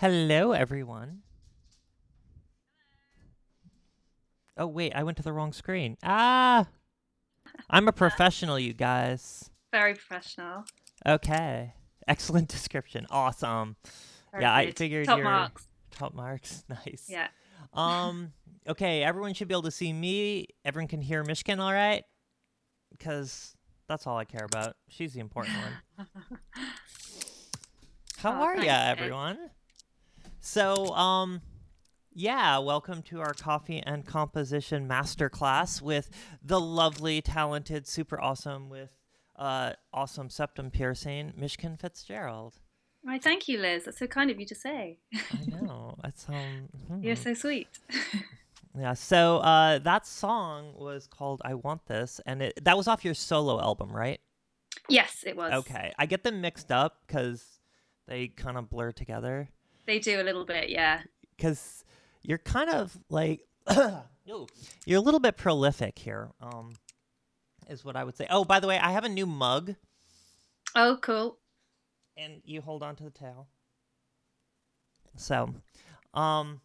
Hello, everyone. Oh, wait, I went to the wrong screen. Ah! I'm a professional, you guys. Very professional. Okay. Excellent description. Awesome. Very Yeah, I good. figured Top you're marks. top marks. Nice. Yeah. Okay, everyone should be able to see me. Everyone can hear Mishkin all right? Because that's all I care about. She's the important one. How are ya, Thanks, everyone? So, yeah, welcome to our coffee and composition masterclass with the lovely, talented, super awesome with awesome septum piercing, Mishkin Fitzgerald. Why, thank you, Liz. That's so kind of you to say. I know. That's You're so sweet. Yeah, so that song was called I Want This, and that was off your solo album, right? Yes, it was. Okay. I get them mixed up because they kind of blur together. They do a little bit, yeah. Because you're kind of like, you're a little bit prolific here, is what I would say. Oh, by the way, I have a new mug. Oh, cool. And you hold on to the tail. So, oh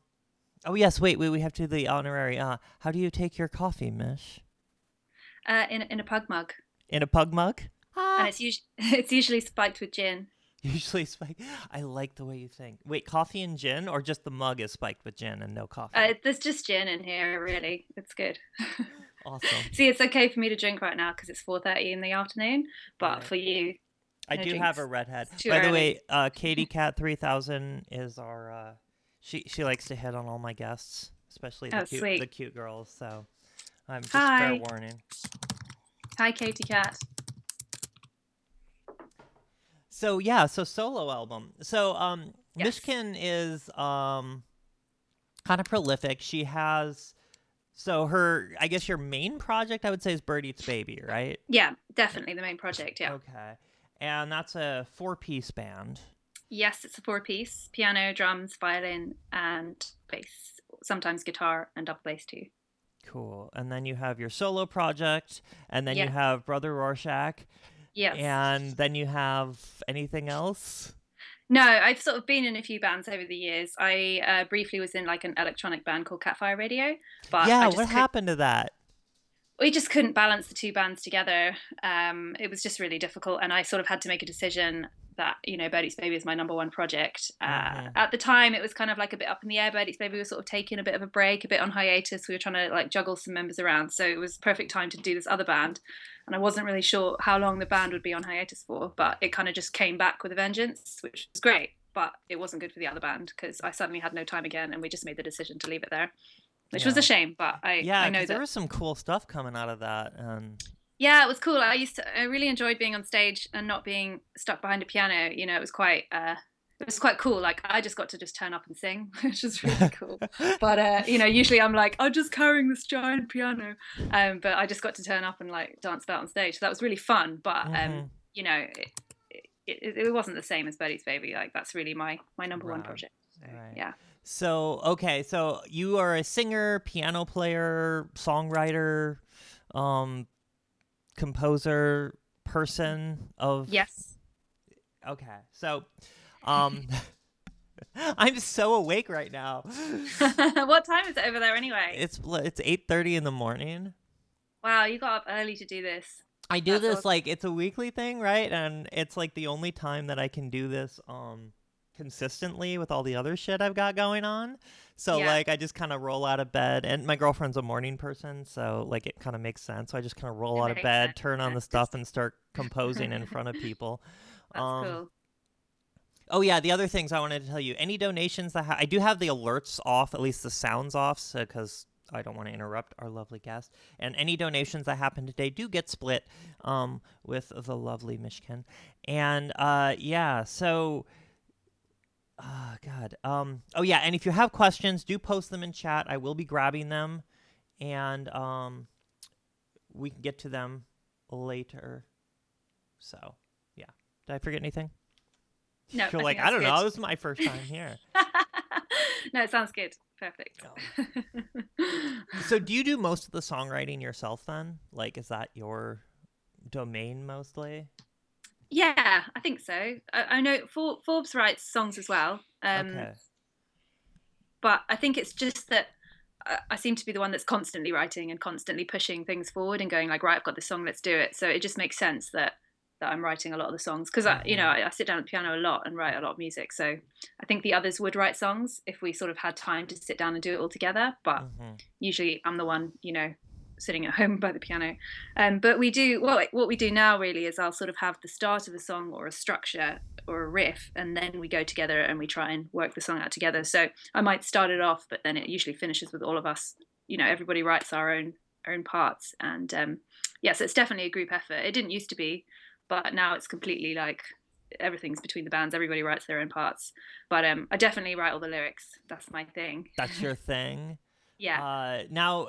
yes, wait, we have to do the honorary. How do you take your coffee, Mish? In a pug mug. In a pug mug? And it's usually spiked with gin. Usually spiked. I like the way you think. Wait, coffee and gin, or just the mug is spiked with gin and no coffee? There's just gin in here, really. It's good. Awesome. See, it's okay for me to drink right now because it's 4:30 in the afternoon. But right. For you, I do have a redhead. By the way, Katie Cat 3000 is our. She likes to hit on all my guests, especially the cute girls. So I'm just fair warning. Hi, Katie Cat. So yeah, so solo album. So yes. Mishkin is kind of prolific. She has I guess your main project I would say is Birdeatsbaby, right? Yeah, definitely the main project, yeah. Okay. And that's a 4-piece band. Yes, it's a 4-piece. Piano, drums, violin, and bass. Sometimes guitar and double bass too. Cool. And then you have your solo project, and then you have Brother Rorschach. Yes. And then you have anything else? No, I've sort of been in a few bands over the years. I briefly was in like an electronic band called Catfire Radio. But yeah, what happened to that? We just couldn't balance the two bands together. It was just really difficult. And I sort of had to make a decision that, Birdeatsbaby is my number one project. At the time, it was kind of like a bit up in the air. Birdeatsbaby was sort of taking a bit of a break, a bit on hiatus. We were trying to like juggle some members around. So it was perfect time to do this other band. And I wasn't really sure how long the band would be on hiatus for, but it kind of just came back with a vengeance, which was great. But it wasn't good for the other band because I suddenly had no time again, and we just made the decision to leave it there, which was a shame. But I know that there was some cool stuff coming out of that, and yeah, it was cool. I really enjoyed being on stage and not being stuck behind a piano. It was quite cool. Like I just got to just turn up and sing, which was really cool. But usually I'm like, I'm just carrying this giant piano. But I just got to turn up and like dance about on stage. So that was really fun. But it wasn't the same as Birdeatsbaby. Like that's really my number one project. So, right. Yeah. So okay, so you are a singer, piano player, songwriter, composer, person of yes. Okay, so I'm so awake right now. What time is it over there anyway? It's 8:30 in the morning. Wow, you got up early to do this. I do That's this awesome. like it's a weekly thing, right? And it's like the only time that I can do this consistently with all the other shit I've got going on. So Yeah, like I just kind of roll out of bed, and my girlfriend's a morning person, so like it kind of makes sense. So I just kind of roll it out of makes sense. bed, turn on Yeah, the stuff just and start composing in front of people. that's Um cool. Oh yeah, the other things I wanted to tell you. Any donations that I do have the alerts off, at least the sounds off, because I don't want to interrupt our lovely guest. And any donations that happen today do get split with the lovely Mishkin. And yeah, so God. Oh yeah, and if you have questions, do post them in chat. I will be grabbing them, and we can get to them later. So yeah, did I forget anything? No, You're I think like, I that's don't good. know. This is my first time here. No, it sounds good. Perfect. So do you do most of the songwriting yourself then? Like, is that your domain mostly? Yeah, I think so. I know Forbes writes songs as well, Okay. but I think it's just that I seem to be the one that's constantly writing and constantly pushing things forward and going like, right, I've got this song, let's do it. So it just makes sense that I'm writing a lot of the songs because Mm-hmm. I sit down at the piano a lot and write a lot of music. So I think the others would write songs if we sort of had time to sit down and do it all together. But Mm-hmm. usually I'm the one, sitting at home by the piano. But we do what we do now really is I'll sort of have the start of a song or a structure or a riff, and then we go together and we try and work the song out together. So I might start it off, but then it usually finishes with all of us. Everybody writes our own parts, and yeah, so it's definitely a group effort. It didn't used to be, but now it's completely like everything's between the bands. Everybody writes their own parts, but I definitely write all the lyrics. That's my thing. That's your thing. Yeah. Now,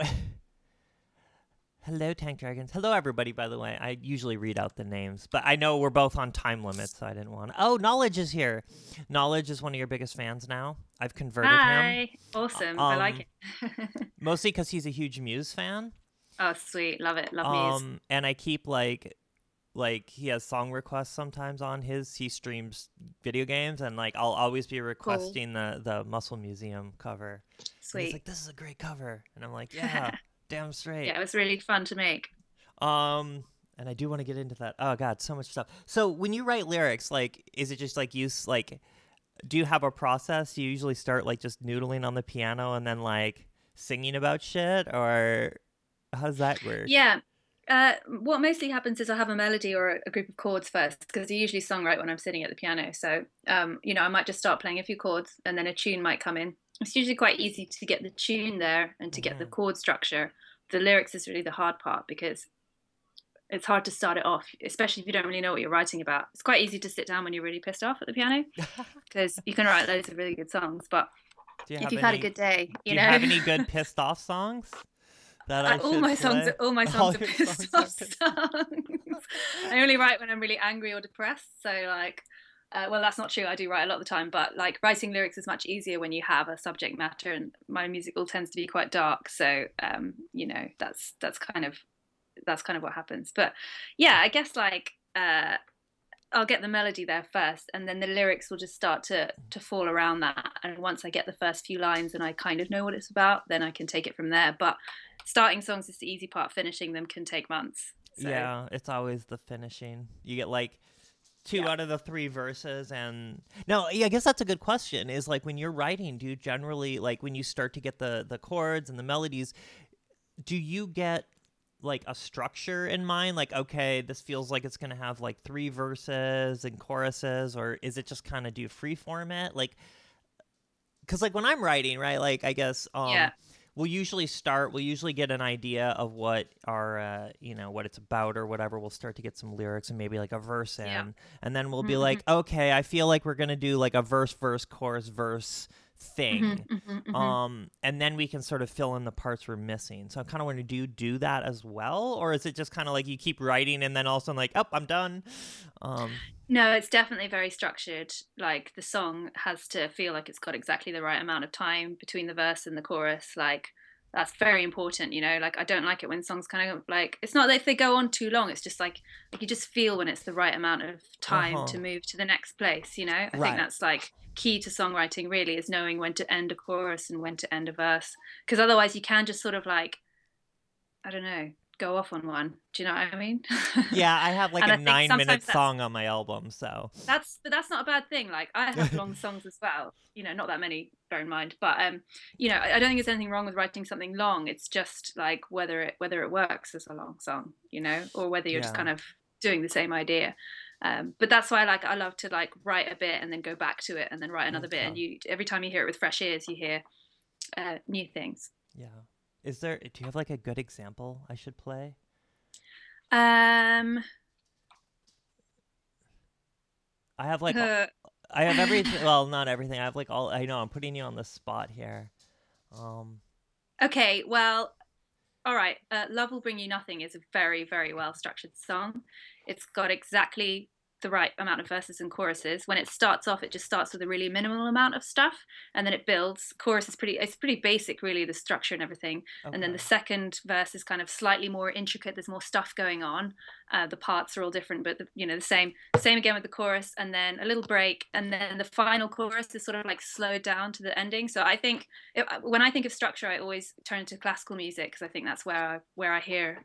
hello, Tank Dragons. Hello, everybody. By the way, I usually read out the names, but I know we're both on time limits, so I didn't want. Oh, Knowledge is here. Knowledge is one of your biggest fans now. I've converted him. Hi. Awesome. I like Um, it. Mostly because he's a huge Muse fan. Oh, sweet. Love it. Love Muse. And I keep like he has song requests sometimes on his he streams video games, and like I'll always be Cool. requesting the Muscle Museum cover, and he's Sweet. like, this is a great cover, and I'm like, yeah, damn straight. Yeah, it was really fun to make. um and I do want to get into that. Oh god, so much stuff. So when you write lyrics, like, is it just like like, do you have a process? Do you usually start like just noodling on the piano and then like singing about shit, or how does that work? Yeah. What mostly happens is I have a melody or a group of chords first because I usually songwrite when I'm sitting at the piano. So, I might just start playing a few chords and then a tune might come in. It's usually quite easy to get the tune there and to get the Mm-hmm. chord structure. The lyrics is really the hard part because it's hard to start it off, especially if you don't really know what you're writing about. It's quite easy to sit down when you're really pissed off at the piano because you can write loads of really good songs. But Do you if have you've had a any good day, Do you have any good pissed off songs that I all should my songs, play? all my All songs are your pissed songs are off pissed off. songs. I only write when I'm really angry or depressed. So like, well, that's not true. I do write a lot of the time, but like writing lyrics is much easier when you have a subject matter, and my music all tends to be quite dark. So that's kind of what happens. But yeah, I guess like I'll get the melody there first, and then the lyrics will just start to fall around that. And once I get the first few lines and I kind of know what it's about, then I can take it from there. But starting songs is the easy part. Finishing them can take months. So Yeah, it's always the finishing. You get like two yeah, out of the three verses, and no, yeah, I guess that's a good question. Is like when you're writing, do you generally like when you start to get the chords and the melodies, do you get like a structure in mind? Like, okay, this feels like it's gonna have like three verses and choruses, or is it just kind of do free format? Like, because like when I'm writing, right, like I guess yeah, we'll usually get an idea of what our what it's about or whatever. We'll start to get some lyrics and maybe like a verse yeah. in, and then we'll be Mm-hmm, like, okay, I feel like we're gonna do like a verse chorus verse mm-hmm, thing. mm-hmm, mm-hmm. And then we can sort of fill in the parts we're missing. So I'm kind of wondering, do you do that as well, or is it just kind of like you keep writing and then all of a sudden like, oh, I'm done? um No, it's definitely very structured. Like the song has to feel like it's got exactly the right amount of time between the verse and the chorus. Like that's very important, like I don't like it when songs kind of like, it's not that if they go on too long, it's just like you just feel when it's the right amount of time Uh-huh. to move to the next place. I think Right. that's like key to songwriting, really, is knowing when to end a chorus and when to end a verse, because otherwise you can just sort of like, I don't know, go off on one. Do you know what I mean? Yeah, I have like And a I think 9-minute sometimes song on my album, so. but that's not a bad thing. Like I have long songs as well. Not that many, bear in mind. But I don't think there's anything wrong with writing something long. It's just like whether it works as a long song, or whether you're just Yeah. kind of doing the same idea. But that's why I love to like write a bit and then go back to it and then write another bit. Okay. And you every time you hear it with fresh ears, you hear new things. Yeah. Do you have like a good example I should play? Um, I have like uh, I have everything. Well, not everything. I have like all. I know I'm putting you on the spot here. Um. okay, well, all right. Love Will Bring You Nothing is a very, very well structured song. It's got exactly the right amount of verses and choruses. When it starts off, it just starts with a really minimal amount of stuff, and then it builds. Chorus is it's pretty basic, really, the structure and everything. And then Okay. the second verse is kind of slightly more intricate. There's more stuff going on. The parts are all different, but the same again with the chorus, and then a little break, and then the final chorus is sort of like slowed down to the ending. So I think when I think of structure, I always turn to classical music, because I think that's where I hear,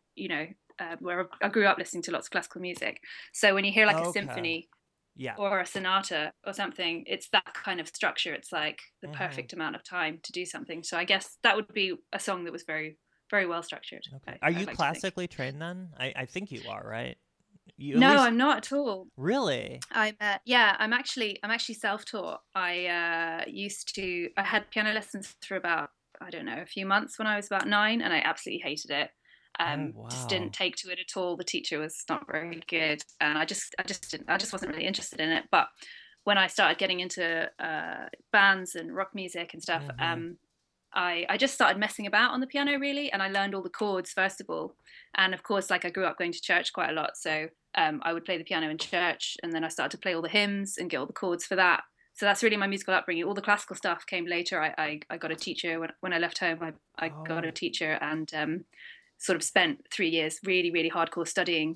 where I grew up listening to lots of classical music. So when you hear like a Okay. symphony Yeah. or a sonata or something, it's that kind of structure. It's like the Mm-hmm. perfect amount of time to do something. So I guess that would be a song that was very, very well structured. Okay. Are you I'd like to think. classically trained then? I think you are, right? You at No, least I'm not at all. really. I'm actually self-taught. I had piano lessons for about, I don't know, a few months when I was about 9, and I absolutely hated it. Oh Just didn't wow. take to it at all. The teacher was not very good, and I just wasn't really interested in it. But when I started getting into bands and rock music and stuff, Mm-hmm. I just started messing about on the piano, really, and I learned all the chords first of all. And of course, like I grew up going to church quite a lot, so I would play the piano in church, and then I started to play all the hymns and get all the chords for that. So that's really my musical upbringing. All the classical stuff came later. I got a teacher when I left home. I got a Oh, teacher, and sort of spent 3 years really, really hardcore studying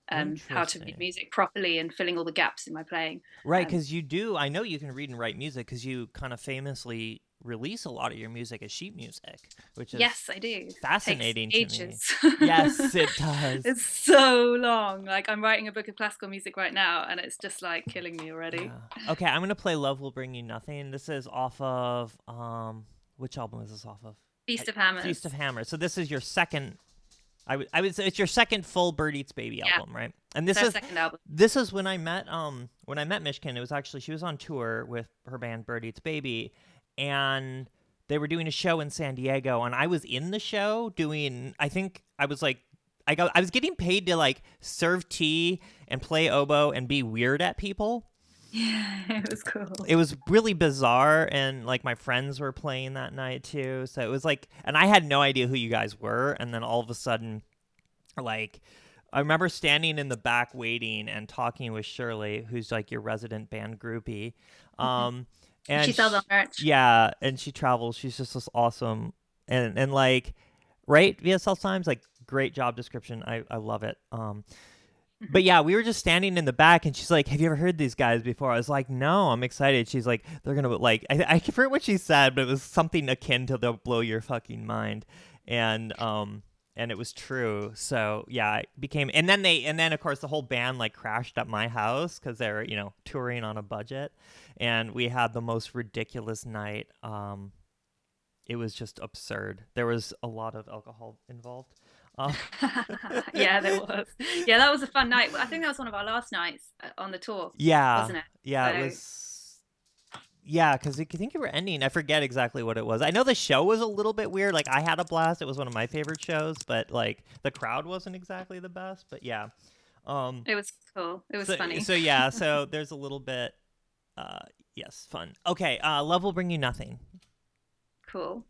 how to read interesting. music properly and filling all the gaps in my playing. Right, Um, because you do. I know you can read and write music because you kind of famously release a lot of your music as sheet music, which is yes, I do. Takes fascinating to me. ages. Yes, it does. It's so long. Like I'm writing a book of classical music right now, and it's just like killing me already. Yeah. Okay, I'm gonna play "Love Will Bring You Nothing." This is off of which album is this off of? Feast of Hammers. Feast of Hammers. So this is your second. I would say it's your second full Birdeatsbaby Yeah, album, right? And it's our second album. this is when I met Mishkin. It was actually she was on tour with her band Birdeatsbaby, and they were doing a show in San Diego, and I was in the show doing. I think I was like. I was getting paid to like serve tea and play oboe and be weird at people. Yeah, it was cool. It was really bizarre, and like my friends were playing that night too, so it was like, and I had no idea who you guys were, and then all of a sudden, like, I remember standing in the back waiting and talking with Shirley, who's like your resident band groupie. um She and sells our merch. yeah, and she travels, she's just this awesome, and like, right, VSL Times, like, great job description. I love it. But yeah, we were just standing in the back, and she's like, "Have you ever heard these guys before?" I was like, "No, I'm excited." She's like, "They're gonna like," I forget what she said, but it was something akin to "they'll blow your fucking mind," and it was true. So yeah, it became, and then of course the whole band like crashed at my house because they're touring on a budget, and we had the most ridiculous night. It was just absurd. There was a lot of alcohol involved. Uh, Yeah, there was. Yeah, that was a fun night. I think that was one of our last nights on the tour, Yeah, wasn't it? yeah, it So was. Yeah, because I think you were ending. I forget exactly what it was. I know the show was a little bit weird. Like I had a blast. It was one of my favorite shows, but like the crowd wasn't exactly the best. But yeah, um, it was cool. It was so funny. so yeah, so there's a little bit. Uh, yes, fun. Okay, love will bring you nothing. Cool.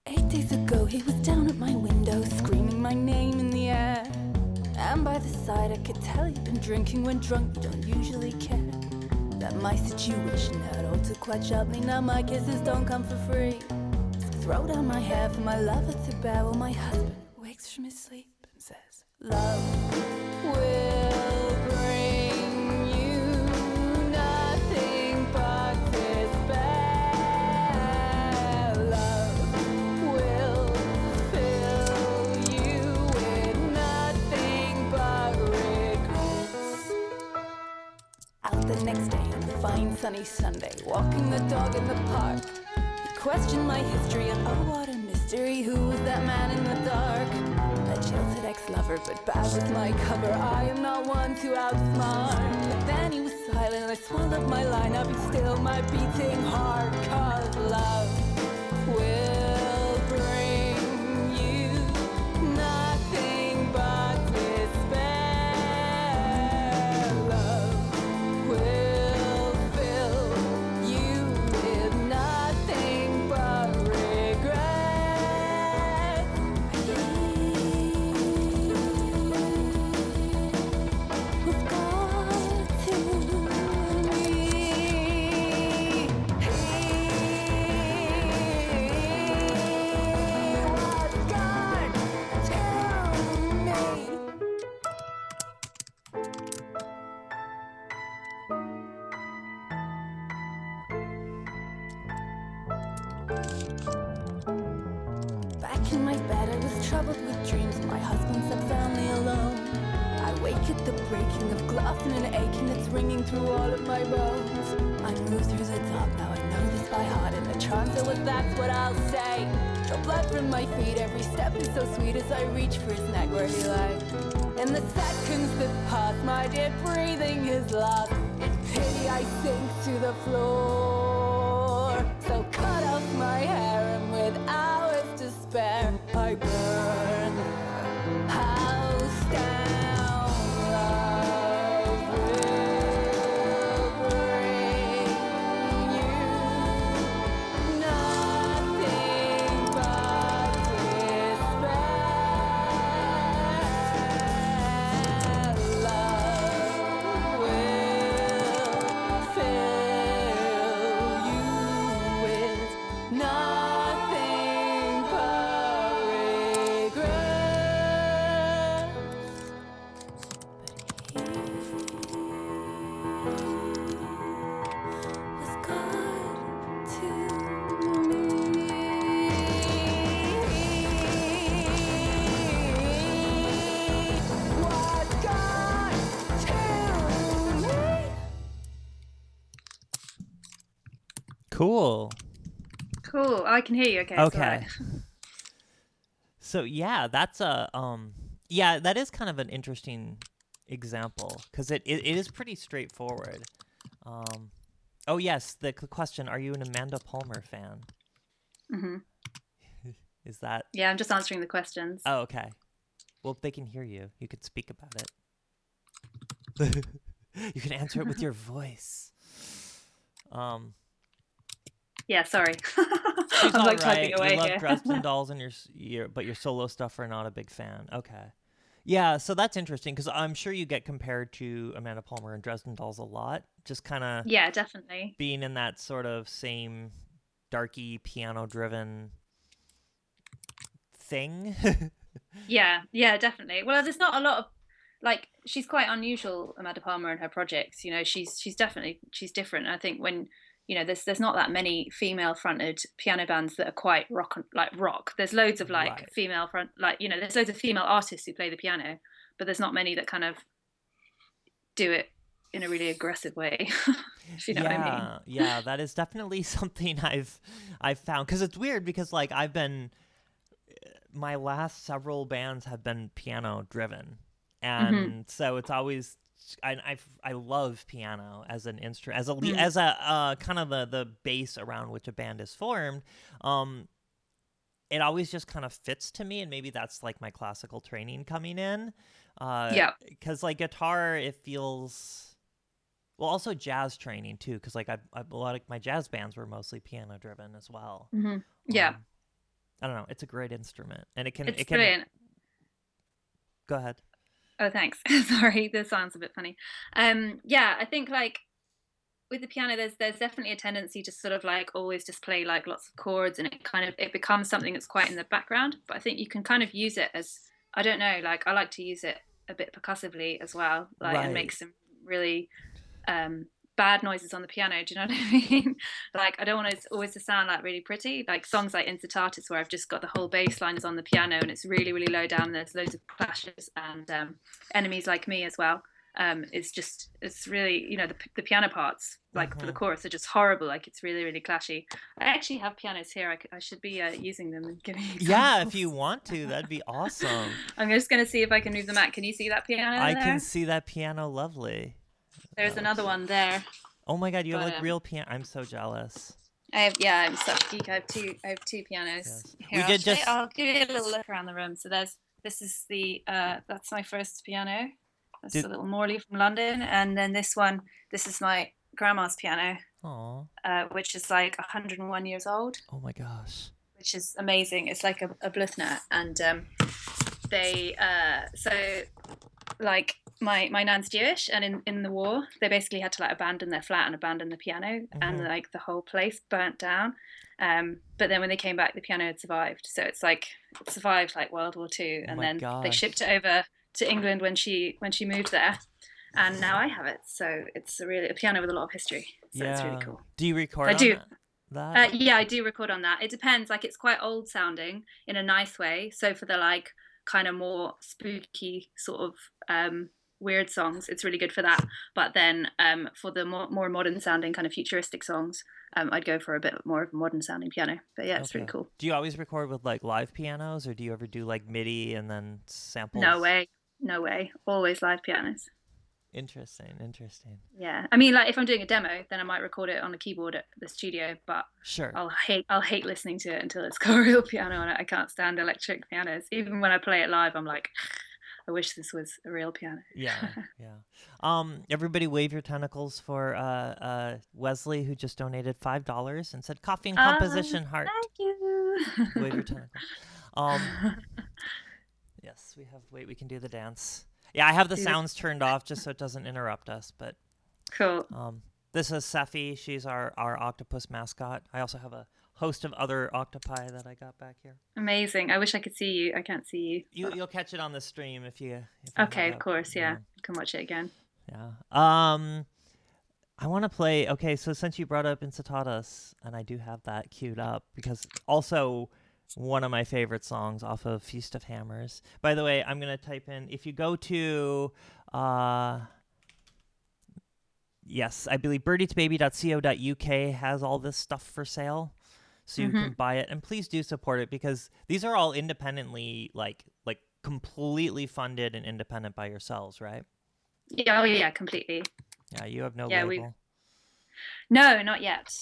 8 days ago, he was down at my window, screaming my name in the air. And by the side, I could tell he'd been drinking. When drunk, you don't usually care. That my situation had all to quite sharply. Now my kisses don't come for free. throw down my hair for my lover to bear while my husband wakes from his sleep and says, love will bring you nothing but despair. Love will fill you with nothing but regrets. Out the next day on a fine sunny Sunday, walking the dog in the park. Question my history and oh what a mystery, who was that man in the dark? A jilted ex-lover but bad with my cover, I am not one to outsmart. But then he was silent and I swallowed my line, I'll be still my beating heart, cause love will bring you nothing but despair. Love will fill you with nothing but regret. He was God to me. He was God to me. Back in my bed, I was troubled with dreams. My husband slept soundly alone. I wake at the breaking of glass and an aching that's ringing through all of my bones. I move through the dark, now I know this by heart. In the trance, that's what I'll say. Draw blood from my feet, every step is so sweet as I reach for his neck where he lay. In the seconds that pass, my dear breathing is lost. In pity, I sink to the floor. So cut off my hair and with hours to spare, I burn the house down. Love will bring you nothing but despair. Love will fill you with nothing but regrets. But he was God to me. Was God to me. Cool. Cool. I can hear you. Okay. It's all Okay. right. So yeah, that's a yeah, that is kind of an interesting example because it is pretty straightforward. Oh yes, the question: are you an Amanda Palmer fan? hmm Is that? Yeah, I'm just answering the questions. Oh, okay. Well, if they can hear you, you could speak about it. You can answer it with your voice. Yeah, sorry. She's I'm all like right. typing away You love here. Dresden Dolls and but your solo stuff are not a big fan. Okay. Yeah, so that's interesting because I'm sure you get compared to Amanda Palmer and Dresden Dolls a lot. Just kind of Yeah, definitely. being in that sort of same darky piano-driven thing. Yeah, definitely. Well, there's not a lot of like she's quite unusual, Amanda Palmer, in her projects. You know, she's definitely she's different. I think when there's not that many female fronted piano bands that are quite rock. There's loads of like Right. female front there's loads of female artists who play the piano, but there's not many that kind of do it in a really aggressive way. If you know what I mean. Yeah, that is definitely something I've found because it's weird because like my last several bands have been piano driven, and so it's always I love piano as an instrument as a kind of the base around which a band is formed. It always just kind of fits to me, and maybe that's like my classical training coming in. Yeah. Because like guitar, it feels well. Also jazz training too, because like a lot of my jazz bands were mostly piano driven as well. Yeah. I don't know. It's a great instrument, and it can. Brilliant. Go ahead. Oh, thanks. Sorry, this sounds a bit funny. Yeah, I think like with the piano, there's definitely a tendency to sort of like always just play like lots of chords, and it becomes something that's quite in the background. But I think you can kind of use it as, I don't know, like I like to use it a bit percussively as well, like and make some really bad noises on the piano. Do you know what I mean? Like I don't want it always to sound like really pretty. Like songs like Incitatus, where I've just got the whole bass line is on the piano and it's really really low down. And there's loads of clashes, and Enemies Like Me as well. It's really, you know, the piano parts like for the chorus are just horrible. Like it's really really clashy. I actually have pianos here. I should be using them and giving examples. Yeah, if you want to, that'd be awesome. I'm just going to see if I can move them out. Can you see that piano I there? can see that piano lovely. There's another one there. Oh my god, you have like real piano. I'm so jealous. I'm such a geek. I have two pianos. Yes. Here, I'll give you a little look around the room. So this is that's my first piano. That's a little Morley from London, and then this is my grandma's piano. Aww. Which is like 101 years old. Oh my gosh. Which is amazing. It's like a Bluthner, and they so like my nan's Jewish, and in the war they basically had to like abandon their flat and abandon the piano, and like the whole place burnt down. But then when they came back, the piano had survived. So it's like it survived like World War II, and then they shipped it over to England when she moved there, and now I have it. So it's a piano with a lot of history. So it's really cool. Do you record on that? Yeah, I do record on that. It depends. Like it's quite old sounding in a nice way. So for the like kind of more spooky sort of weird songs, it's really good for that. But then for the more modern sounding kind of futuristic songs, I'd go for a bit more of a modern sounding piano. But yeah, it's really cool. Do you always record with like live pianos, or do you ever do like MIDI and then samples? No way. Always live pianos. Interesting. Yeah, I mean, like if I'm doing a demo, then I might record it on a keyboard at the studio. But sure, I'll hate listening to it until it's got a real piano on it. I can't stand electric pianos. Even when I play it live, I'm like, I wish this was a real piano. Yeah. Everybody wave your tentacles for Wesley, who just donated $5 and said coffee and composition heart. Thank you. Wave your tentacles. Yes, we can do the dance. Yeah, I have the sounds turned off just so it doesn't interrupt us, but cool. This is Seffi. She's our octopus mascot. I also have a host of other octopi that I got back here. Amazing. I wish I could see you. I can't see you. You'll catch it on the stream if you okay, of course, yeah. You can watch it again. Yeah. I want to play. Okay, so since you brought up Incitatus, and I do have that queued up because also one of my favorite songs off of Feast of Hammers. By the way, I'm going to type in, if you go to, yes, I believe birdeatsbaby.co.uk has all this stuff for sale, so you can buy it. And please do support it, because these are all independently, like completely funded and independent by yourselves, right? Yeah, yeah, completely. Yeah, you have no label. No, not yet,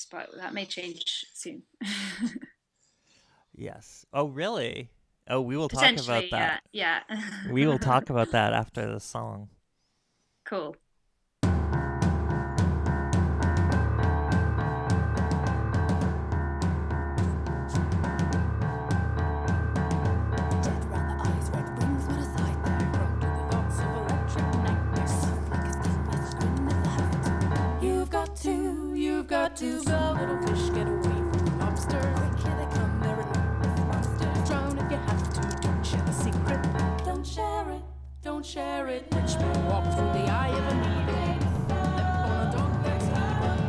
but that may change soon. Yes. Oh, really? Oh, we will talk about that. Yeah. We will talk about that after the song. Cool. You've got to go. Little fish, get away from the lobster. Quick, here they come, they're a monster. Drown if you have to, don't share the secret. Don't share it. Rich men walk through the eye of a needle. Lip on a dog that's evil.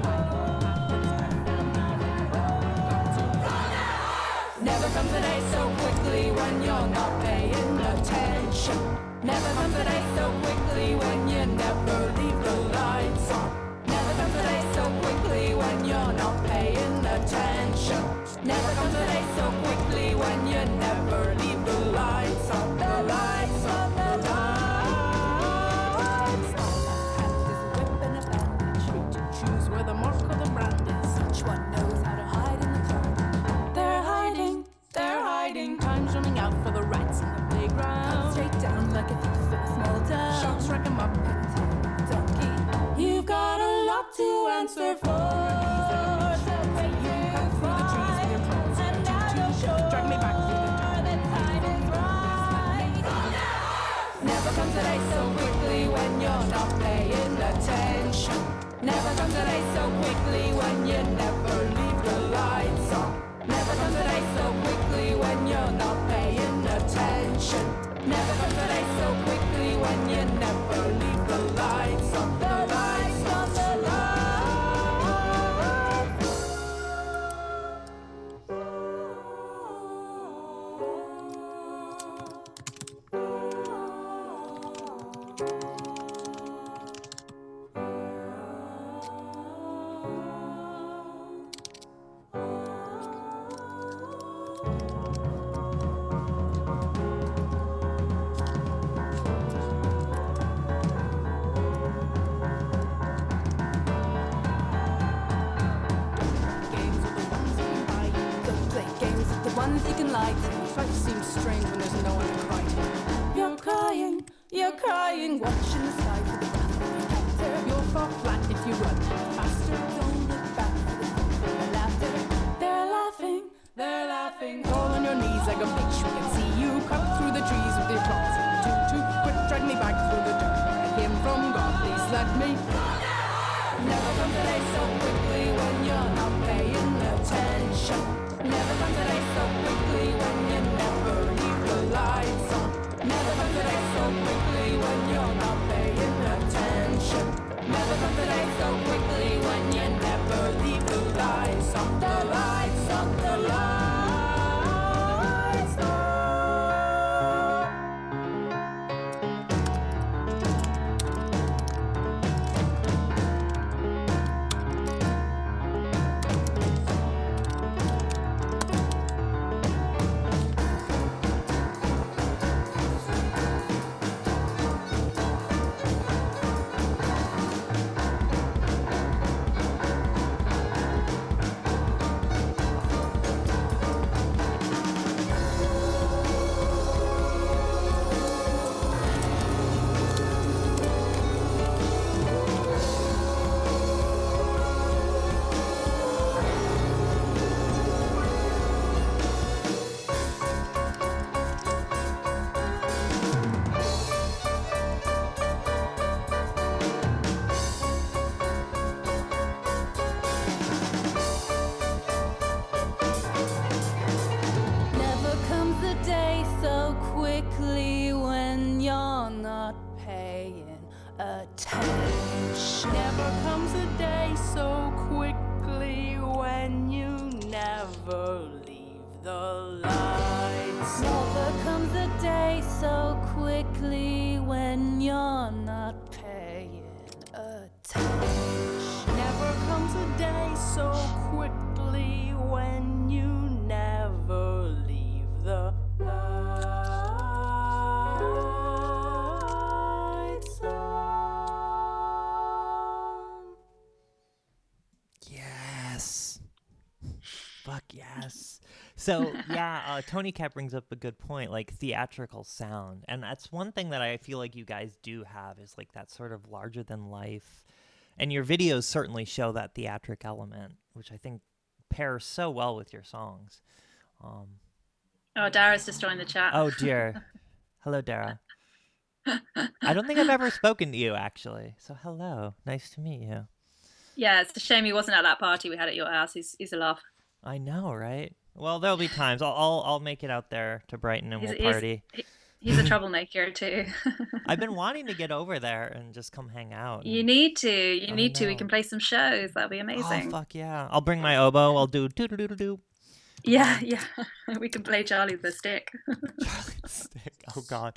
Never comes a day so quickly when you're not paying attention. Never comes a day so quickly when you never leave the lights on. Never comes a day so quickly when you're not paying attention. Never comes a day so quickly when you never leave the lights on. The lights on, the lights. All that's hand is a whip and a bandage. You to choose where the mark or the brand is. Each one knows how to hide in the carnage. They're hiding. Time's running out for the rats in the playground. Cut straight down like a thief in a small town. Sharks rack 'em up and tell donkey. You've got a lot to answer for. The way you cut through the trees with your claws and tutu. Drag me back through the dirt. That time is right. Never comes a day so quickly when you're not paying attention. Never comes a day so quickly when you never leave the lights on. Never comes a day so quickly when you're not paying attention. Never comes a day so quickly when you never leave the lights on. The lights on, the ones you can lie to. Life seems strange when there's no one to cry to. You're crying, watching the sky for the breath of your captor. You'll fall flat if you run faster. Don't look back for the fun of the laughter. They're laughing. Fall on your knees like a bitch. We can see you cut through the trees with your claws in the tutu. Quick, drag me back through the dirt. I came from God, please let me. Never comes a day so quickly when you're not paying attention. Never comes a day so quickly when you never leave the lights on. Never comes a day so quickly when you're not paying attention. Never comes a day so quickly when you never leave the lights on. The lights on, the lights on. Never comes a day so quickly when you're not paying attention. Never comes a day so quickly when you never leave the lights. Never comes a day so quickly when you're not paying attention. Never comes a day so quickly when you never leave the lights on. Yes. Fuck yes. So yeah, Tony Cat brings up a good point, like theatrical sound, and that's one thing that I feel like you guys do have is like that sort of larger than life, and your videos certainly show that theatric element, which I think pairs so well with your songs. Oh, Dara's just joined the chat. Oh dear. Hello, Dara. I don't think I've ever spoken to you actually. So hello, nice to meet you. Yeah, it's a shame he wasn't at that party we had at your house. He's a laugh. I know, right? Well, there'll be times I'll make it out there to Brighton and we'll party. He's a troublemaker too. I've been wanting to get over there and just come hang out. You need to. You need to. We can play some shows. That'd be Oh amazing. fuck yeah! I'll bring my oboe. I'll do doo doo doo doo. Yeah, yeah. We can play Charlie the Stick. Charlie the Stick. Oh god.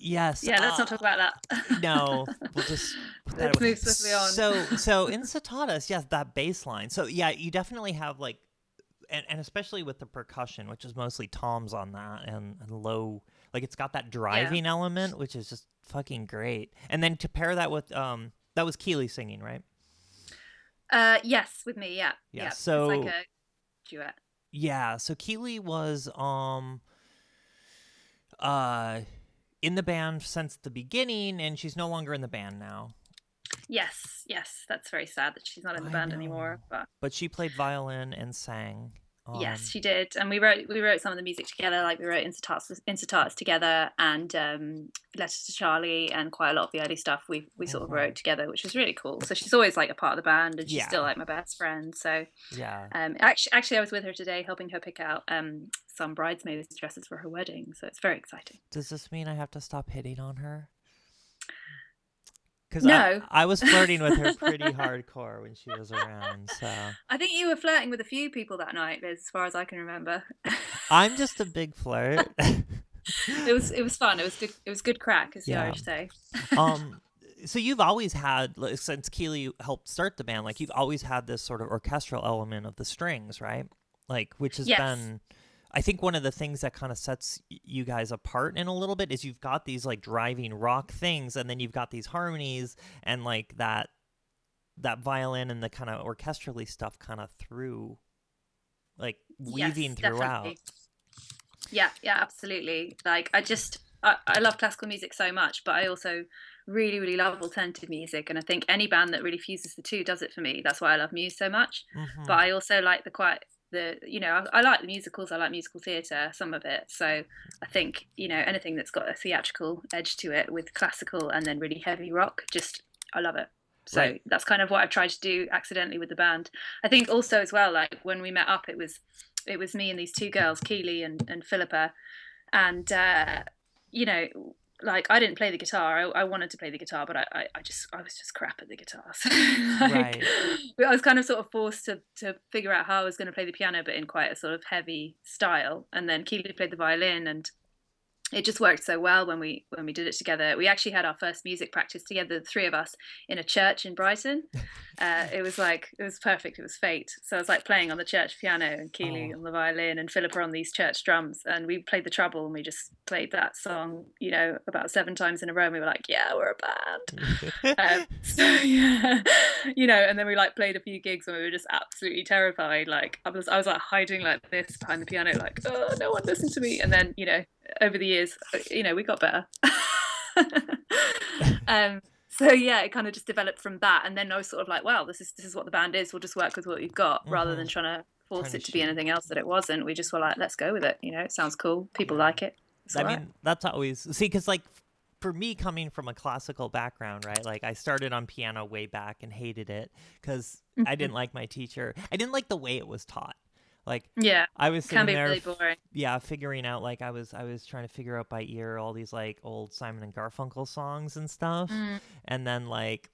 Yes. Yeah, let's not talk about that. No, we'll just put that Let's away. move swiftly on. So in Satatas, yes, that bass line. So yeah, you definitely have like, and especially with the percussion, which is mostly toms on that and low, like it's got that driving element, which is just fucking great. And then to pair that with that was Keely singing, right? Yes, with me, yeah. Yeah. So it's like a duet. Yeah, so Keely was in the band since the beginning, and she's no longer in the band now. Yes, that's very sad that she's not in the band anymore. But she played violin and sang. Yes, she did, and we wrote some of the music together. Like we wrote Insta together, and Letters to Charlie, and quite a lot of the early stuff we sort of wrote together, which was really cool. So she's always like a part of the band, and she's still like my best friend. So actually, I was with her today, helping her pick out some bridesmaids dresses for her wedding. So it's very exciting. Does this mean I have to stop hitting on her? Because no. I was flirting with her pretty hardcore when she was around. So I think you were flirting with a few people that night, Liz, as far as I can remember. I'm just a big flirt. It was fun. It was good. It was good crack, as the Irish say. So you've always had, since Keely helped start the band, like you've always had this sort of orchestral element of the strings, right? Like, which has been, I think, one of the things that kind of sets you guys apart in a little bit is you've got these like driving rock things, and then you've got these harmonies and like that violin and the kind of orchestrally stuff kind of through, like weaving throughout. Definitely. Yeah, absolutely. Like I love classical music so much, but I also really, really love alternative music, and I think any band that really fuses the two does it for me. That's why I love Muse so much. But I also like I like the musicals, I like musical theatre, some of it. So I think, anything that's got a theatrical edge to it with classical and then really heavy rock, I love it. So that's kind of what I've tried to do accidentally with the band. I think also as well, like when we met up, it was me and these two girls, Keely and Philippa, and like I didn't play the guitar. I wanted to play the guitar, but I was just crap at the guitar. So I was kind of sort of forced to figure out how I was going to play the piano, but in quite a sort of heavy style. And then Keely played the violin, and it just worked so well when we did it together. We actually had our first music practice together, the three of us, in a church in Brighton. It was perfect. It was fate. So I was like playing on the church piano, and Keely on the violin, and Philippa on these church drums, and we played the treble, and we just played that song, about 7 times in a row. And we were like, yeah, we're a band. And then we like played a few gigs, and we were just absolutely terrified. Like I was like hiding like this behind the piano, like, oh, no one listened to me. And then over the years, we got better. So yeah, it kind of just developed from that, and then I was sort of like, well, this is what the band is. We'll just work with what we've got, rather than trying to force it to be anything else that it wasn't. We just were like, let's go with it. It sounds cool. People like it. I mean, that's always because like for me, coming from a classical background, right? Like I started on piano way back and hated it because I didn't like my teacher. I didn't like the way it was taught. Like, I was sitting there, really boring. Figuring out, like, I was trying to figure out by ear all these like old Simon and Garfunkel songs and stuff, and then like,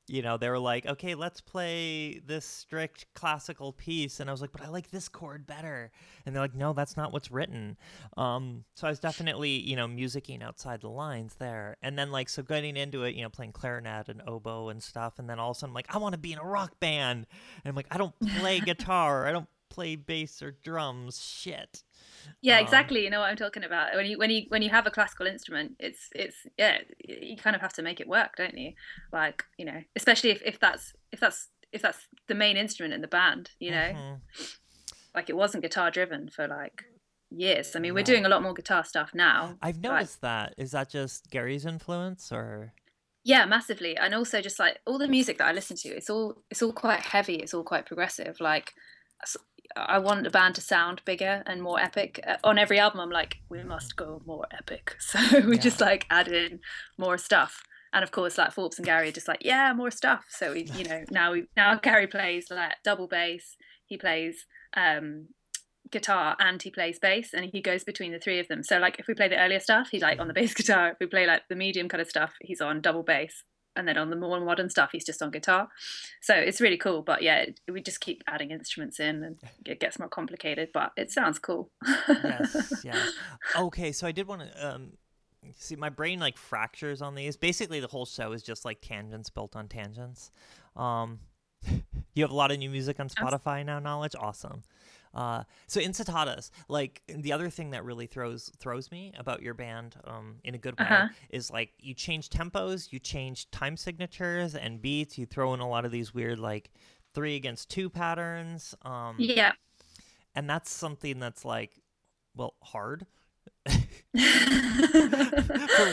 they were like, okay, let's play this strict classical piece, and I was like, but I like this chord better, and they're like, no, that's not what's written. So I was definitely musicking outside the lines there, and then like so getting into it, playing clarinet and oboe and stuff, and then all of a sudden I'm like, I want to be in a rock band, and I'm like, I don't play guitar, I don't play bass or drums, shit. Yeah, exactly. You know what I'm talking about. When you have a classical instrument, it's you kind of have to make it work, don't you? Like, especially if that's the main instrument in the band, like it wasn't guitar driven for like years. I mean, we're doing a lot more guitar stuff now. I've noticed that. Is that just Gary's influence or? Yeah, massively. And also just like all the music that I listen to, it's all quite heavy. It's all quite progressive. Like I want the band to sound bigger and more epic. On every album, I'm like, we must go more epic. So we just like add in more stuff. And of course, like Forbes and Gary are just like, yeah, more stuff. So we, now Gary plays like double bass. He plays guitar and he plays bass, and he goes between the three of them. So like if we play the earlier stuff, he's like on the bass guitar. If we play like the medium kind of stuff, he's on double bass. And then on the more modern stuff, he's just on guitar. So it's really cool. But yeah, we just keep adding instruments in, and it gets more complicated, but it sounds cool. Yes. Okay, so I did want to see, my brain like fractures on these. Basically, the whole show is just like tangents built on tangents. You have a lot of new music on Spotify now, Knowledge? Awesome. So Incitatas, like the other thing that really throws me about your band in a good way is like you change tempos, you change time signatures and beats, you throw in a lot of these weird like 3-against-2 patterns. And that's something that's like, well, hard. For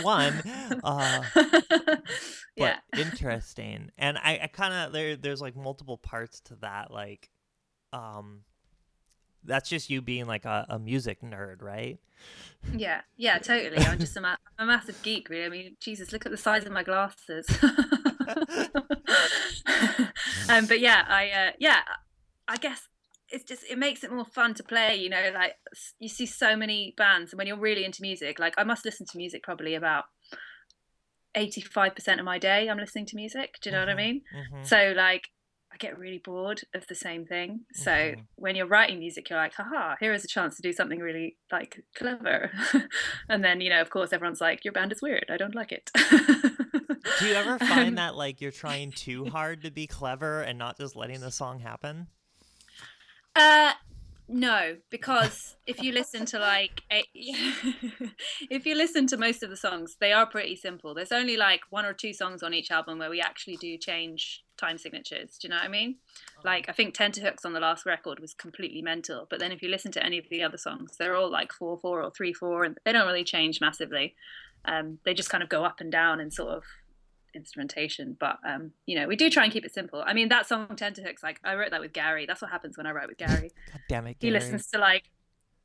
one, but interesting. And I kind of there's like multiple parts to that, like that's just you being like a music nerd, right? Yeah, totally. I'm just I'm a massive geek, really. I mean, Jesus, look at the size of my glasses. But yeah, I guess it makes it more fun to play. You know, like you see so many bands, and when you're really into music, like I must listen to music probably about 85% of my day. I'm listening to music. Do you know what I mean? So like I get really bored of the same thing. So when you're writing music, you're like, haha, here is a chance to do something really like clever. And then, you know, of course, everyone's like, your band is weird. I don't like it. Do you ever find that like you're trying too hard to be clever and not just letting the song happen? No, because if you listen to if you listen to most of the songs, they are pretty simple. There's only like 1 or 2 songs on each album where we actually do change time signatures. Do you know what I mean? Like I think Tenterhooks on the last record was completely mental, but then if you listen to any of the other songs, they're all like 4/4 or 3/4, and they don't really change massively. They just kind of go up and down in sort of instrumentation, but you know, we do try and keep it simple. I mean, that song Tenterhooks, like I wrote that with Gary. That's what happens when I write with Gary. God damn it, He Gary. listens to like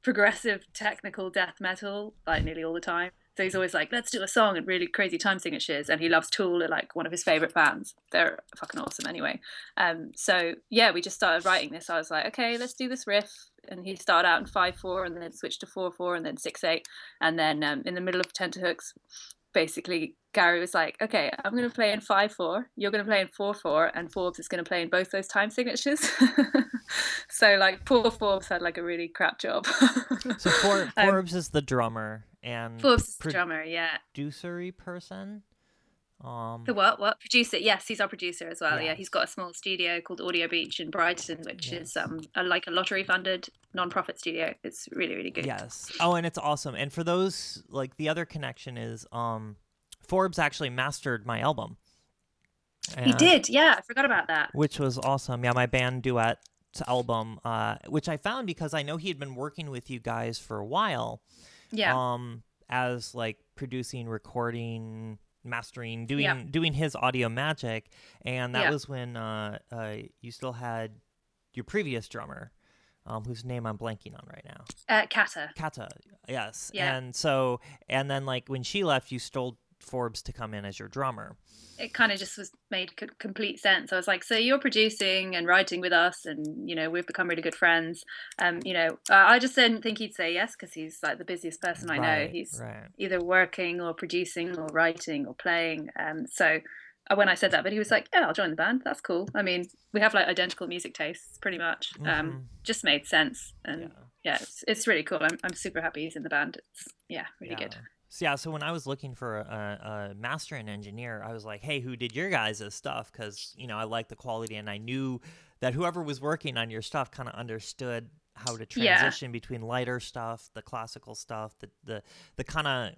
progressive technical death metal like nearly all the time, so he's always like, let's do a song and really crazy time signatures. And he loves Tool, like one of his favorite bands. They're fucking awesome anyway. So yeah, we just started writing this. I was like, okay, let's do this riff, and he started out in 5/4 and then switched to 4/4 and then 6/8, and then in the middle of Tenterhooks, basically Gary was like, okay, I'm going to play in 5/4, you're going to play in 4/4, and Forbes is going to play in both those time signatures. So like poor Forbes had like a really crap job. So Forbes is the drummer and Forbes is the drummer, yeah. Producer-y person. The what producer? Yes, he's our producer as well. Yes. Yeah, he's got a small studio called Audio Beach in Brighton, which is like a lottery funded non-profit studio. It's really, really good. Yes. Oh, and it's awesome. And for those, like, the other connection is Forbes actually mastered my album. He did, yeah. I forgot about that. Which was awesome. Yeah, my band duet album, which I found because I know he had been working with you guys for a while. Yeah. As like producing, recording, mastering, doing his audio magic, and that was when you still had your previous drummer, whose name I'm blanking on right now. Kata, yes. Yeah. And then like when she left, you stole Forbes to come in as your drummer. It kind of just was made complete sense. I was like, so you're producing and writing with us, and you know, we've become really good friends. You know, I just didn't think he'd say yes because he's like the busiest person I know. He's either working or producing or writing or playing. So when I said that, but he was like, yeah, I'll join the band. That's cool. I mean, we have like identical music tastes pretty much. Just made sense. And yeah, it's really cool. I'm super happy he's in the band. It's really good. So when I was looking for a mastering engineer, I was like, hey, who did your guys' stuff? Because, you know, I like the quality, and I knew that whoever was working on your stuff kind of understood how to transition between lighter stuff, the classical stuff, the kind of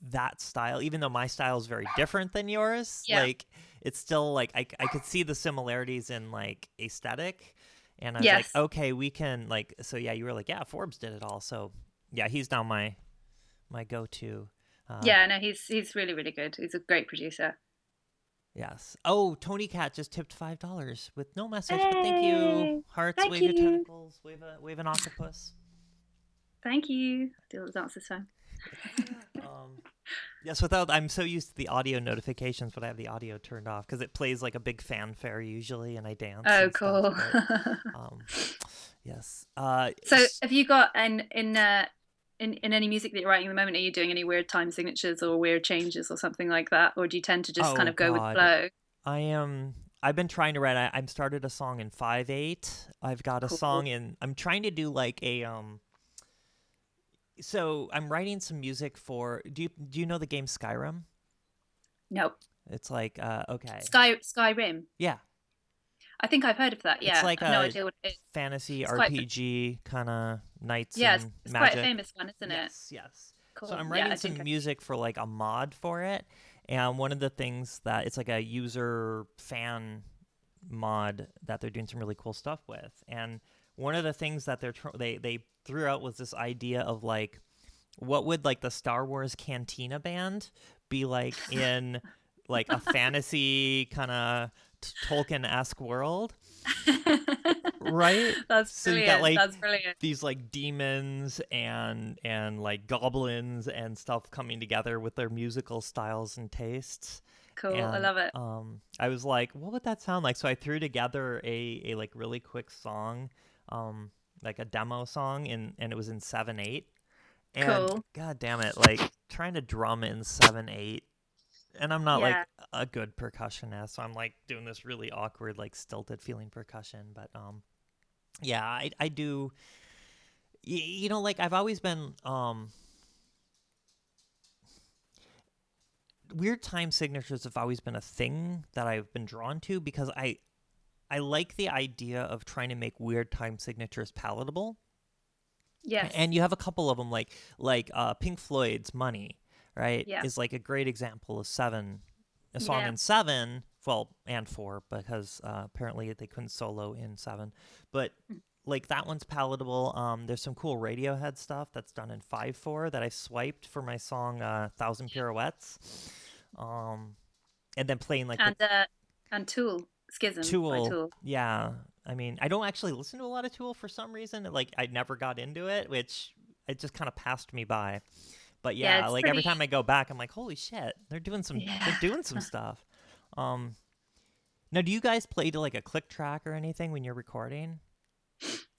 that style, even though my style is very different than yours. Like, it's still like I could see the similarities in like aesthetic, and I was like, okay, we can like, so yeah, you were like, yeah, Forbes did it all. So yeah, he's now my go-to. No, he's really, really good. He's a great producer. Yes. Oh, Tony Cat just tipped $5 with no message, but thank you. Hearts, wave your tentacles, wave an octopus. Thank you. Do the dance this time. Yes, I'm so used to the audio notifications, but I have the audio turned off because it plays like a big fanfare usually, and I dance. Oh, cool. Yes. So have you got in any music that you're writing at the moment, are you doing any weird time signatures or weird changes or something like that, or do you tend to just kind of go with flow? I've been trying to write. I started a song in 5/8. I've got a song in. I'm trying to do like a So I'm writing some music for. Do you know the game Skyrim? No. It's like okay. Skyrim. Yeah. I think I've heard of that. Yeah, it's like no idea what it is. Fantasy RPG kind of knights. Yeah, and it's magic. quite a famous one, isn't it? Yes. Cool. So I'm writing some music for like a mod for it, and one of the things that it's like a user fan mod that they're doing some really cool stuff with, and one of the things that they threw out was this idea of like, what would like the Star Wars Cantina band be like in like a fantasy kind of Tolkien-esque world. Right? That's So you brilliant. got like That's brilliant. these like demons and like goblins and stuff coming together with their musical styles and tastes. Cool. I And love it. I was like, what would that sound like? So I threw together a like really quick song, like a demo song, and it was in 7/8. And Cool. god damn it, like trying to drum in 7/8, and I'm not like Yeah. a good percussionist, so I'm like doing this really awkward, like stilted feeling percussion. But yeah, I do. You know, like I've always been weird time signatures have always been a thing that I've been drawn to because I like the idea of trying to make weird time signatures palatable. Yes. And you have a couple of them, like Pink Floyd's "Money," right? Yeah. Is like a great example of a song Yeah. in 7, well, and 4 because apparently they couldn't solo in 7, but like that one's palatable. There's some cool Radiohead stuff that's done in 5/4 that I swiped for my song "Thousand Pirouettes," and then playing like and Tool, Schism by Tool. Tool. Yeah. I mean, I don't actually listen to a lot of Tool for some reason. Like, I never got into it, which it just kind of passed me by. But yeah, it's like pretty... every time I go back, I'm like, holy shit, they're doing some stuff. Now, do you guys play to like a click track or anything when you're recording?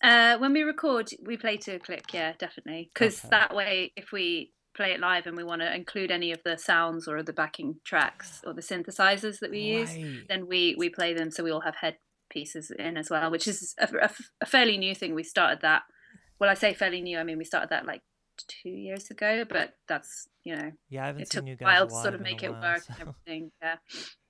When we record, we play to a click. Yeah, definitely. Because that way, if we play it live and we want to include any of the sounds or the backing tracks or the synthesizers that we use, then we play them, so we all have head pieces in as well, which is a fairly new thing. We started that, well, I say fairly new, I mean we started that like 2 years ago, but that's, yeah, I haven't it seen took you a guys while live to sort of in make a it while, work so. and everything.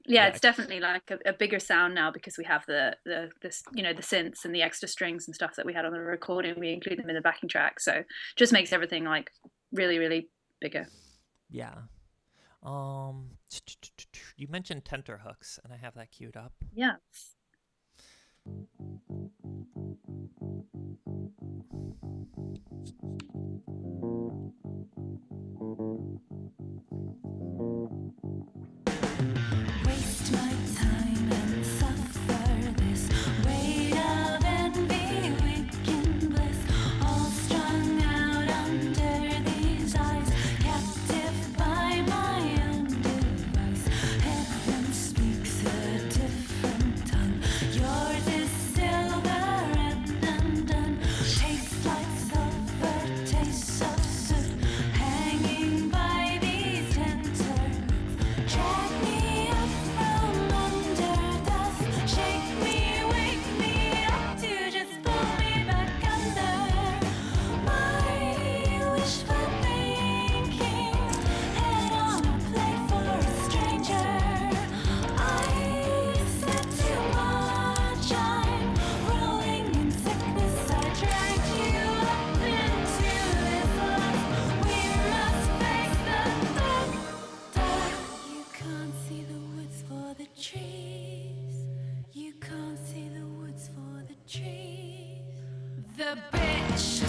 Yeah, it's definitely like a bigger sound now because we have the the synths and the extra strings and stuff that we had on the recording. We include them in the backing track, so just makes everything like really, really bigger. Yeah. You mentioned tenterhooks, and I have that queued up. Yeah. Waste my time and suffer this weight of envy, weekend bliss, all strung out under these eyes, captive by my own device. Heaven speaks a different tongue. Yours is silver and undone. Tastes like sulfur, tastes of soot, hanging by these tenterhooks. Drag me up from under dust, shake me, wake me up to just pull me back under. My wishful thinking, head on a plate for a stranger. I said too much, I'm rolling in sickness. I dragged you up into this love. We must face the dark. You can't see the woods for the trees. You can't see the woods for the trees. The bitch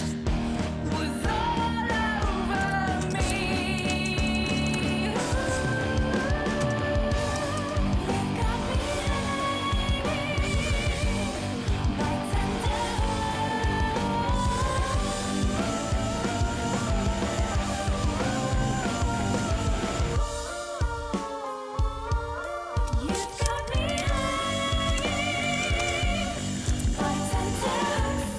was all over me. You got me hanging by You've got me hanging by tenterhooks.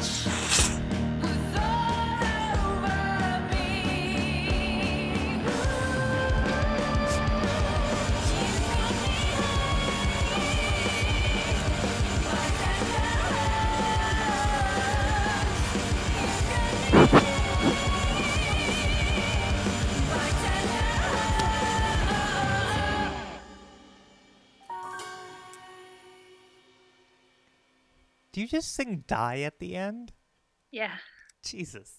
was all over me. Do you just sing "die" at the end? Yeah. Jesus.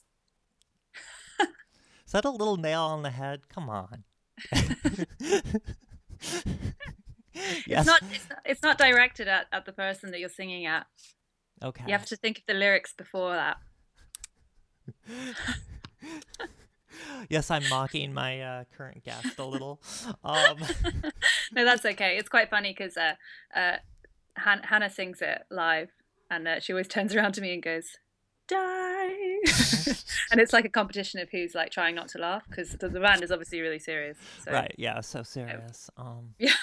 Is that a little nail on the head? Come on. Yes. It's not directed at the person that you're singing at. Okay. You have to think of the lyrics before that. Yes, I'm mocking my current guest a little. No, that's okay. It's quite funny because Hannah sings it live, and she always turns around to me and goes, "Die," and it's like a competition of who's like trying not to laugh because the band is obviously really serious. So. Right. Yeah. So serious. Yeah.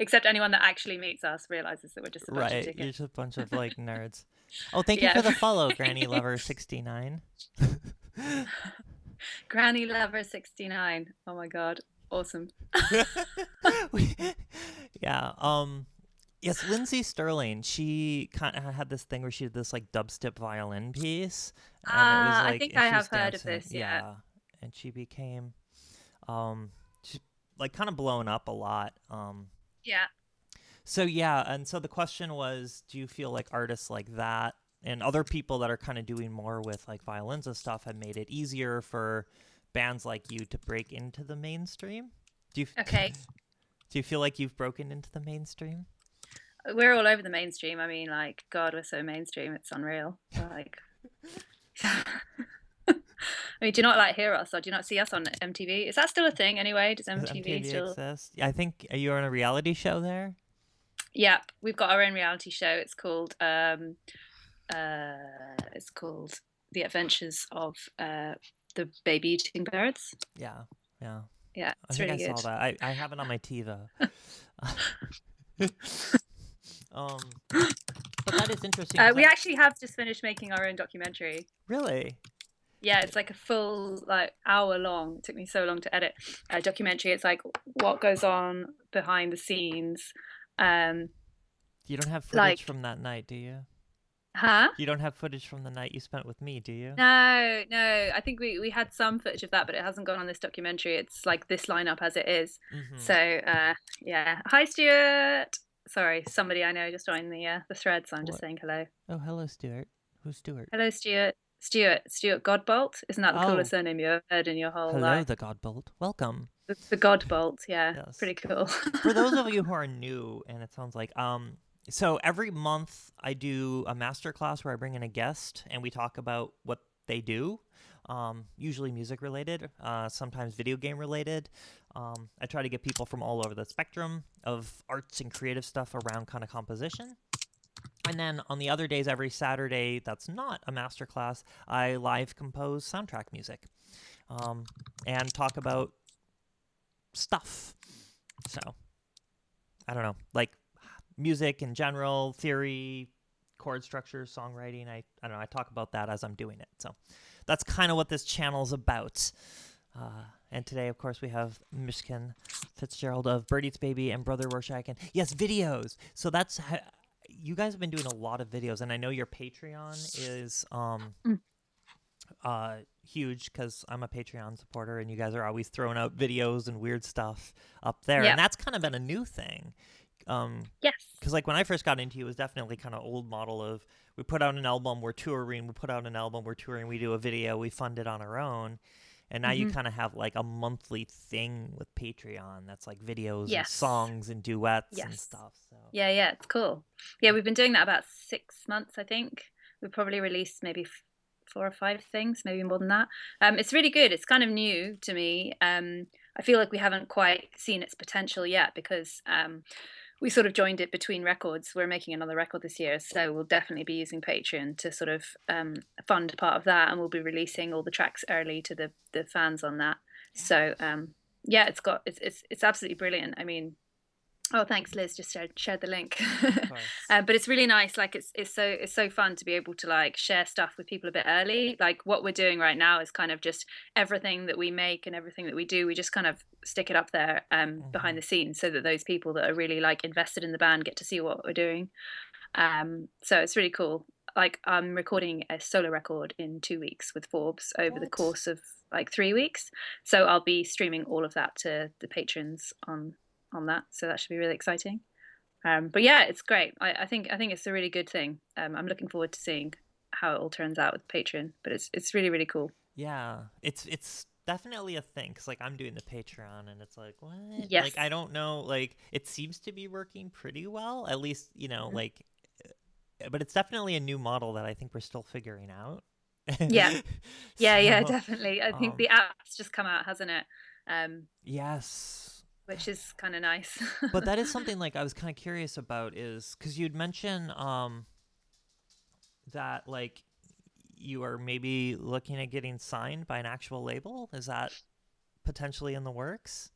Except anyone that actually meets us realizes that we're just a bunch of Right. dickheads. You're just a bunch of like nerds. Oh, thank you for the follow, Granny Lover 69. Granny Lover 69. Oh my god. Awesome. Yeah. Yes, Lindsay Sterling, she kind of had this thing where she did this like dubstep violin piece. And it was like I think and I she was have heard of dancing. this, yeah. And she became she's like kind of blown up a lot. Yeah. So yeah, and so the question was, do you feel like artists like that and other people that are kind of doing more with like violins and stuff have made it easier for bands like you to break into the mainstream? Okay. Do you feel like you've broken into the mainstream? We're all over the mainstream. I mean, like, God, we're so mainstream. It's unreal. Like, I mean, do you not like hear us or do you not see us on MTV? Is that still a thing anyway? Does Does MTV still exist? I think you're on a reality show there. Yeah, we've got our own reality show. It's called The Adventures of the Baby Eating Birds. Yeah. Yeah, I it's think really I good. saw that. I have it on my TiVo. But that is interesting. We actually have just finished making our own documentary. Really? Yeah, it's like a full like hour long. It took me so long to edit a documentary. It's like what goes on behind the scenes. You don't have footage from that night, do you? Huh? You don't have footage from the night you spent with me, do you? No. I think we had some footage of that, but it hasn't gone on this documentary. It's like this lineup as it is. Mm-hmm. So yeah. Hi, Stuart. Sorry, somebody I know just joined the thread, so I'm just saying hello. Oh, hello, Stuart. Who's Stuart? Hello, Stuart. Stuart Godbolt. Isn't that the coolest surname you ever heard in your whole life? Hello, the Godbolt. Welcome. The Godbolt, yeah. Yes. Pretty cool. For those of you who are new, and it sounds like so every month I do a masterclass where I bring in a guest and we talk about what they do, usually music related, sometimes video game related. I try to get people from all over the spectrum of arts and creative stuff around kind of composition. And then on the other days, every Saturday that's not a masterclass, I live compose soundtrack music and talk about stuff. So, I don't know, like music in general, theory, chord structure, songwriting. I don't know, I talk about that as I'm doing it. So that's kind of what this channel's about. And today, of course, we have Mishkin Fitzgerald of Birdeatsbaby and Brother Rorschach. And yes, videos. So that's... you guys have been doing a lot of videos, and I know your Patreon is huge because I'm a Patreon supporter, and you guys are always throwing out videos and weird stuff up there. Yeah. And that's kind of been a new thing. Yes. Because like when I first got into it, it was definitely kind of old model of we put out an album, we're touring, we do a video, we fund it on our own. And now you kind of have like a monthly thing with Patreon that's like videos and songs and duets and stuff. So yeah, it's cool. Yeah, we've been doing that about 6 months, I think. We've probably released maybe 4 or 5 things, maybe more than that. It's really good. It's kind of new to me. I feel like we haven't quite seen its potential yet because we sort of joined it between records. We're making another record this year, so we'll definitely be using Patreon to sort of fund part of that, and we'll be releasing all the tracks early to the fans on that. So yeah, it's absolutely brilliant. I mean, Oh, thanks, Liz. Just shared the link. Of course. But it's really nice. Like it's so fun to be able to like share stuff with people a bit early. Like what we're doing right now is kind of just everything that we make and everything that we do. We just kind of stick it up there behind the scenes so that those people that are really like invested in the band get to see what we're doing. So it's really cool. Like I'm recording a solo record in 2 weeks with Forbes over the What? course of like 3 weeks. So I'll be streaming all of that to the patrons on that. So that should be really exciting. But yeah, it's great. I think it's a really good thing. I'm looking forward to seeing how it all turns out with Patreon. But it's really really cool. Yeah, it's definitely a thing. 'Cause like I'm doing the Patreon, and it's like, what? Yes. Like I don't know. Like it seems to be working pretty well. At least like, but it's definitely a new model that I think we're still figuring out. Yeah. Yeah, So, definitely. I think the app's just come out, hasn't it? yes. Which is kind of nice. But that is something like I was kind of curious about is because you'd mentioned that like you are maybe looking at getting signed by an actual label. Is that potentially in the works?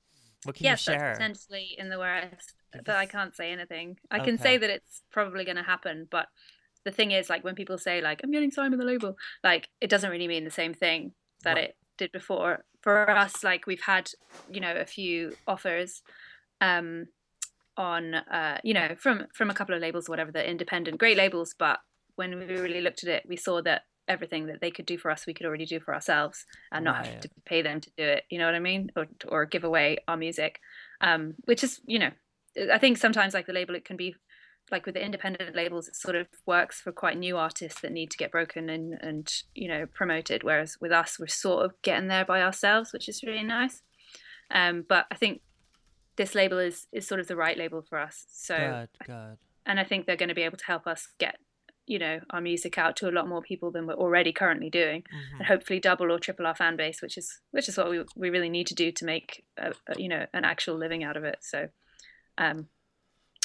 What can you Yes, that's share? potentially in the works, but I can't say anything. I Okay. can say that it's probably going to happen, but the thing is, like, when people say, like, I'm getting signed with the label, like, it doesn't really mean the same thing that Right. it did before. For us, like, we've had, a few offers on, from a couple of labels or whatever, that independent, great labels, but when we really looked at it, we saw that everything that they could do for us, we could already do for ourselves and not have Right. to pay them to do it. You know what I mean? Or give away our music, which is, I think sometimes like the label, it can be like with the independent labels, it sort of works for quite new artists that need to get broken and promoted. Whereas with us, we're sort of getting there by ourselves, which is really nice. But I think this label is sort of the right label for us. So, Good. and I think they're going to be able to help us get our music out to a lot more people than we're already currently doing, and hopefully double or triple our fan base, which is what we really need to do to make an actual living out of it. So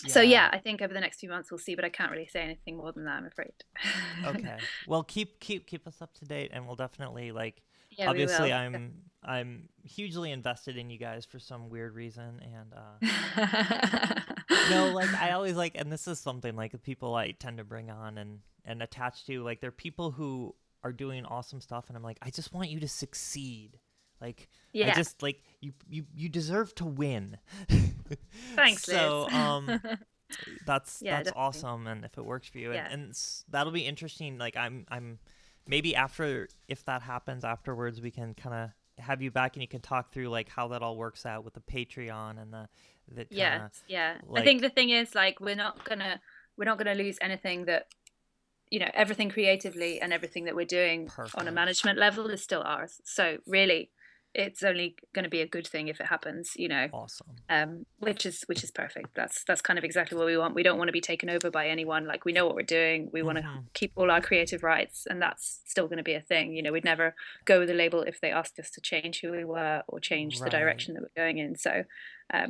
so yeah, I think over the next few months we'll see, but I can't really say anything more than that, I'm afraid. Okay. Well, keep us up to date, and we'll definitely like. Yeah, obviously, we will. I'm hugely invested in you guys for some weird reason, and no, like I always like, and this is something like the people I tend to bring on and attach to, like they're people who are doing awesome stuff, and I'm like, I just want you to succeed. Like, I Yeah. just like you deserve to win. Thanks, So, Liz. that's Definitely. awesome, and if it works for you, Yeah. and that'll be interesting. Like, I'm maybe after, if that happens afterwards, we can kind of have you back and you can talk through like how that all works out with the Patreon and the Yeah. like, I think the thing is, like, we're not gonna lose anything that everything creatively and everything that we're doing on a management level is still ours. So really, it's only going to be a good thing if it happens. Awesome. Which is perfect. That's kind of exactly what we want. We don't want to be taken over by anyone. Like, we know what we're doing. We want to keep all our creative rights, and that's still going to be a thing. We'd never go with a label if they asked us to change who we were or change the direction that we're going in. So, I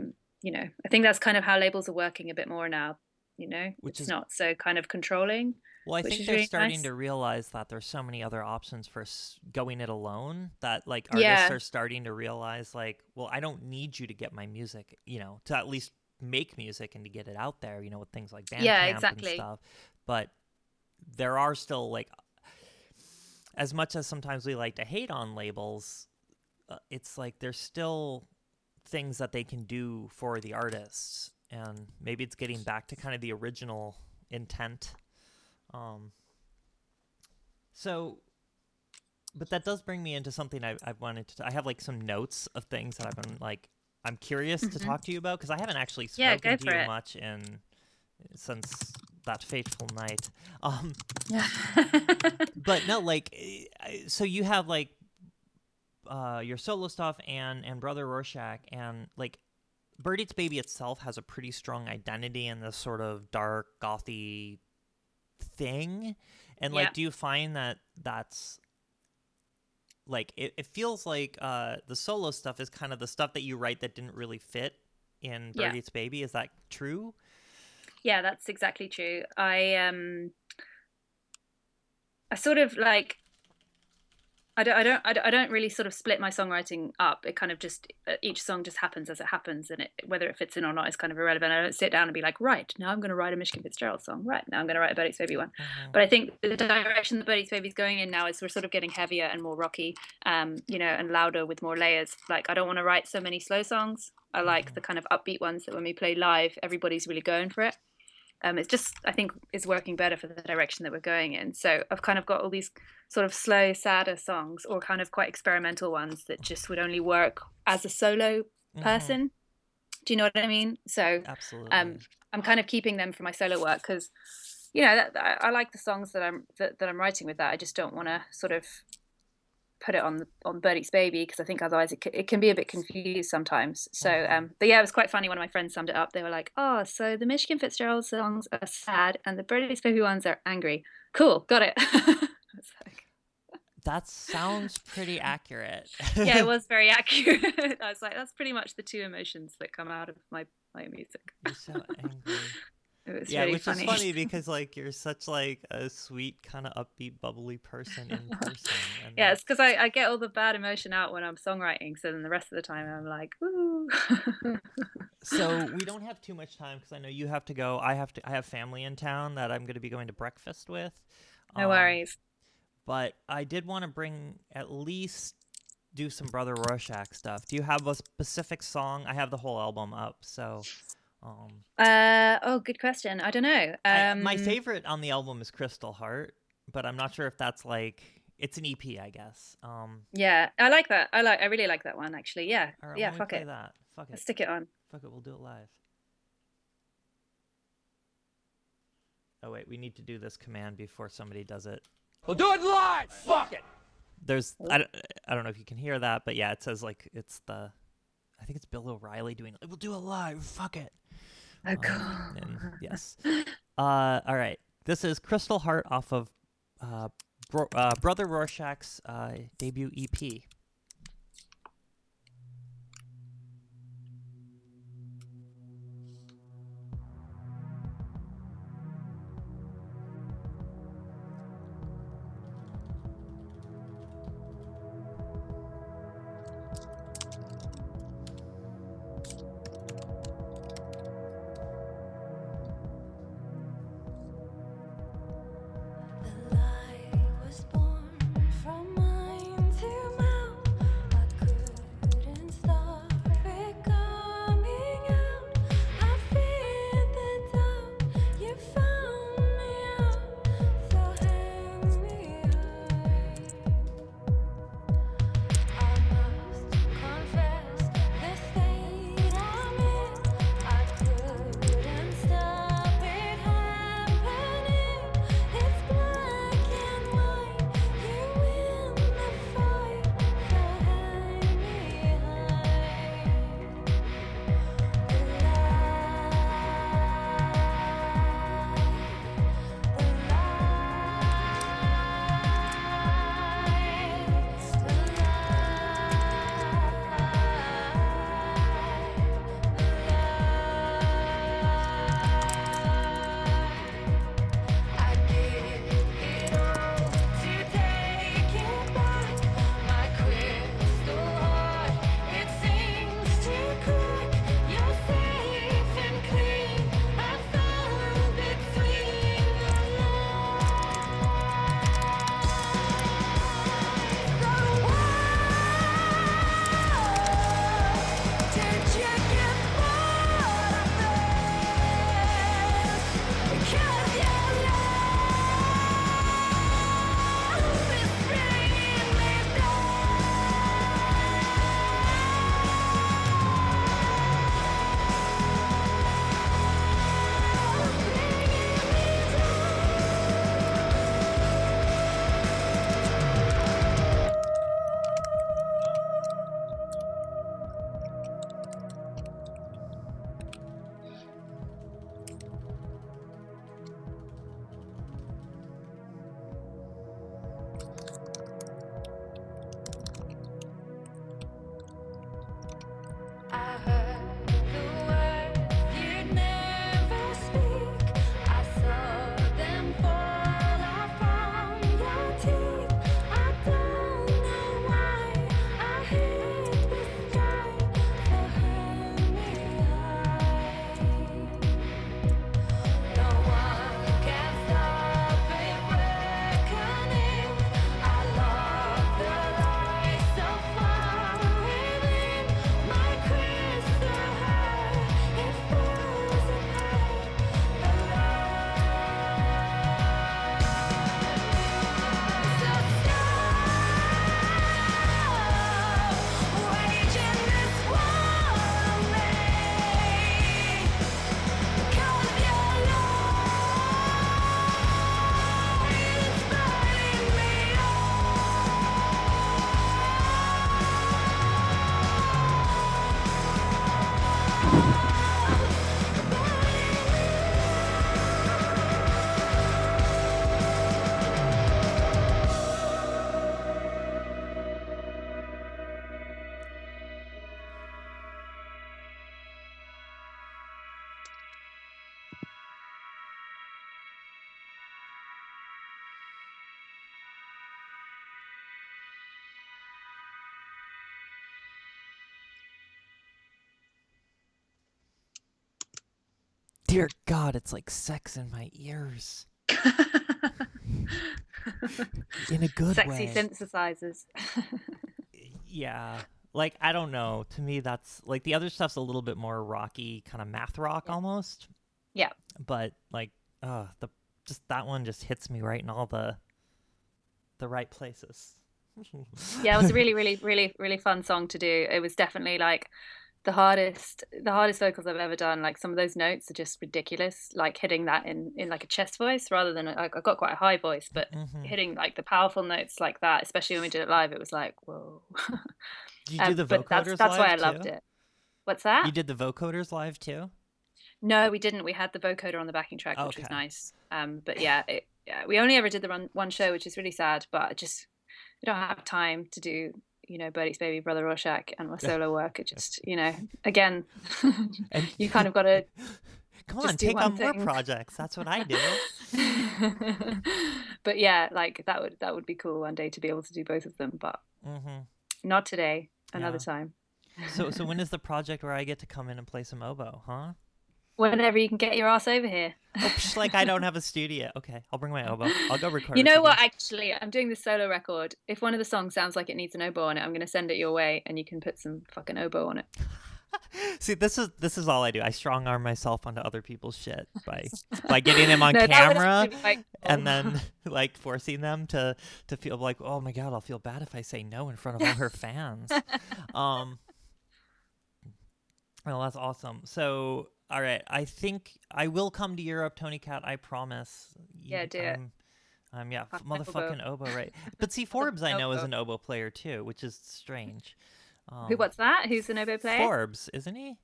think that's kind of how labels are working a bit more now. Which it's is not so kind of controlling. Well, I which think is they're really starting nice. to realize that there's so many other options for going it alone, that like artists are starting to realize like, well, I don't need you to get my music, to at least make music and to get it out there, with things like Bandcamp and stuff. But there are still like, as much as sometimes we like to hate on labels, it's like there's still things that they can do for the artists, and maybe it's getting back to kind of the original intent. But that does bring me into something I've wanted to. I have like some notes of things that I've been like, I'm curious to talk to you about, because I haven't actually spoken to you much since that fateful night. But no, like, so you have like your solo stuff and Brother Rorschach, and like Birdeatsbaby itself has a pretty strong identity in this sort of dark gothy thing, and like do you find that that's like it feels like the solo stuff is kind of the stuff that you write that didn't really fit in Birdeatsbaby? Is that true? Yeah, that's exactly true. I sort of like, I don't really sort of split my songwriting up. It kind of just each song just happens as it happens, and whether it fits in or not is kind of irrelevant. I don't sit down and be like, right now I'm going to write a Mishkin Fitzgerald song. Right now I'm going to write a Birdeatsbaby one. But I think the direction the Birdeatsbaby is going in now is we're sort of getting heavier and more rocky, you know, and louder with more layers. Like I don't want to write so many slow songs. I like the kind of upbeat ones that when we play live, everybody's really going for it. It's just, I think, is working better for the direction that we're going in. So I've kind of got all these sort of slow, sadder songs, or kind of quite experimental ones that just would only work as a solo person. Do you know what I mean? So absolutely, I'm kind of keeping them for my solo work because, you know, I like the songs that I'm writing with that. I just don't want to sort of put it on Birdeatsbaby because I think otherwise it can be a bit confused sometimes. So but yeah, it was quite funny. One of my friends summed it up. They were like, oh, so the Mishkin Fitzgerald songs are sad and the Birdeatsbaby ones are angry. Cool, got it. Like, that sounds pretty accurate. Yeah, it was very accurate. I was like, that's pretty much the two emotions that come out of my music. You're so angry. It was really which funny. is funny because like you're such like a sweet kind of upbeat bubbly person in person. And yeah, it's because I get all the bad emotion out when I'm songwriting, so then the rest of the time I'm like, ooh. So we don't have too much time because I know you have to go. I have family in town that I'm going to be going to breakfast with. No worries. But I did want to at least do some Brother Rorschach stuff. Do you have a specific song? I have the whole album up, so oh, good question. I don't know. My favorite on the album is Crystal Heart, but I'm not sure if that's like it's an EP, I guess. Yeah, I like that. I really like that one actually. Yeah. All right, yeah, fuck it. That. Fuck it. Let's stick it on. Fuck it, we'll do it live. Oh wait, we need to do this command before somebody does it. We'll do it live. Fuck it. There's I don't know if you can hear that, but yeah, it says like I think it's Bill O'Reilly doing we'll do it live. Fuck it. Oh god. Yes. All right. This is Crystal Heart off of Brother Rorschach's debut EP. The lie was born from mind to mouth. Dear God, it's like sex in my ears. In a good Sexy way. synthesizers. Yeah. Like, I don't know. To me, that's like the other stuff's a little bit more rocky, kind of math rock almost. Yeah. But like, that one just hits me right in all the right places. Yeah, it was a really, really, really, really fun song to do. It was definitely like the hardest vocals I've ever done. Like some of those notes are just ridiculous. Like hitting that in like a chest voice rather than I got quite a high voice, but hitting like the powerful notes like that, especially when we did it live, it was like whoa. Did you do the but vocoders that's why I live loved too? it. What's that? You did the vocoders live too? No, we didn't. We had the vocoder on the backing track, which was Okay. nice. But yeah, we only ever did the one show, which is really sad. But we don't have time to do, Birdeatsbaby, Brother Rorschach, and my solo work. It just, again, And you kind of got to come on, just do take one on more thing. projects. That's what I do. But yeah, like that would be cool one day to be able to do both of them, but not today. Another time. So when is the project where I get to come in and play some oboe, huh? Whenever you can get your ass over here. Oh, like I don't have a studio. Okay, I'll bring my oboe. I'll go record. You know what? Actually, I'm doing this solo record. If one of the songs sounds like it needs an oboe on it, I'm going to send it your way, and you can put some fucking oboe on it. See, this is all I do. I strong arm myself onto other people's shit by getting them on No, camera like, and then like forcing them to feel like, oh my God, I'll feel bad if I say no in front of all her fans. Well, that's awesome. So, all right, I think I will come to Europe, Tony Cat. I promise. Yeah, do it. Yeah, Fuck motherfucking oboe, right? But see, Forbes I know is an oboe player too, which is strange. What's that? Who's an oboe player? Forbes, isn't he?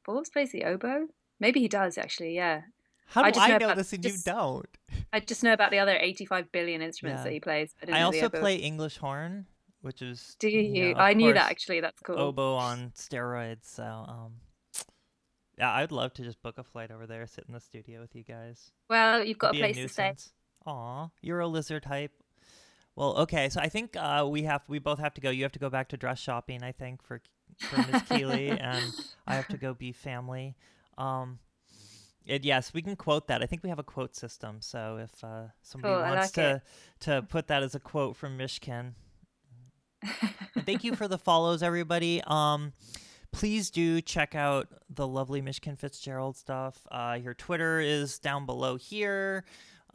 Forbes plays the oboe? Maybe he does, actually, yeah. How do I know this and you don't? I just know about the other 85 billion instruments that he plays. I also play English horn, which is... Do you? I knew that, actually. That's cool. Oboe on steroids, so... yeah, I'd love to just book a flight over there, sit in the studio with you guys. Well, you've got a place to stay. Aw, you're a lizard type. Well, okay, so I think we both have to go. You have to go back to dress shopping, I think, for Miss Keeley, and I have to go be family. Yes, we can quote that. I think we have a quote system, so if somebody wants to put that as a quote from Mishkin. And thank you for the follows, everybody. Please do check out the lovely Mishkin Fitzgerald stuff. Your Twitter is down below here.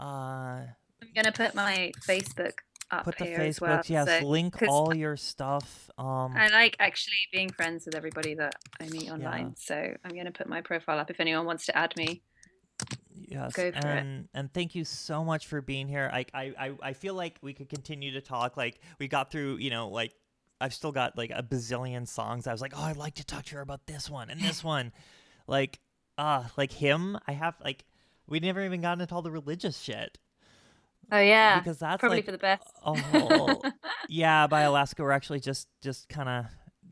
I'm gonna put my Facebook up put the here Facebook, as well. Yes, so, link all your stuff. I like actually being friends with everybody that I meet online. So I'm gonna put my profile up if anyone wants to add me. Yes, go for it. And thank you so much for being here. I feel like we could continue to talk. Like we got through, like I've still got like a bazillion songs. I was like, oh, I'd like to talk to her about this one and this one. Like him. I have like we never even gotten into all the religious shit. Oh yeah, because that's probably like, for the best. Yeah, by Alaska, we're actually just kind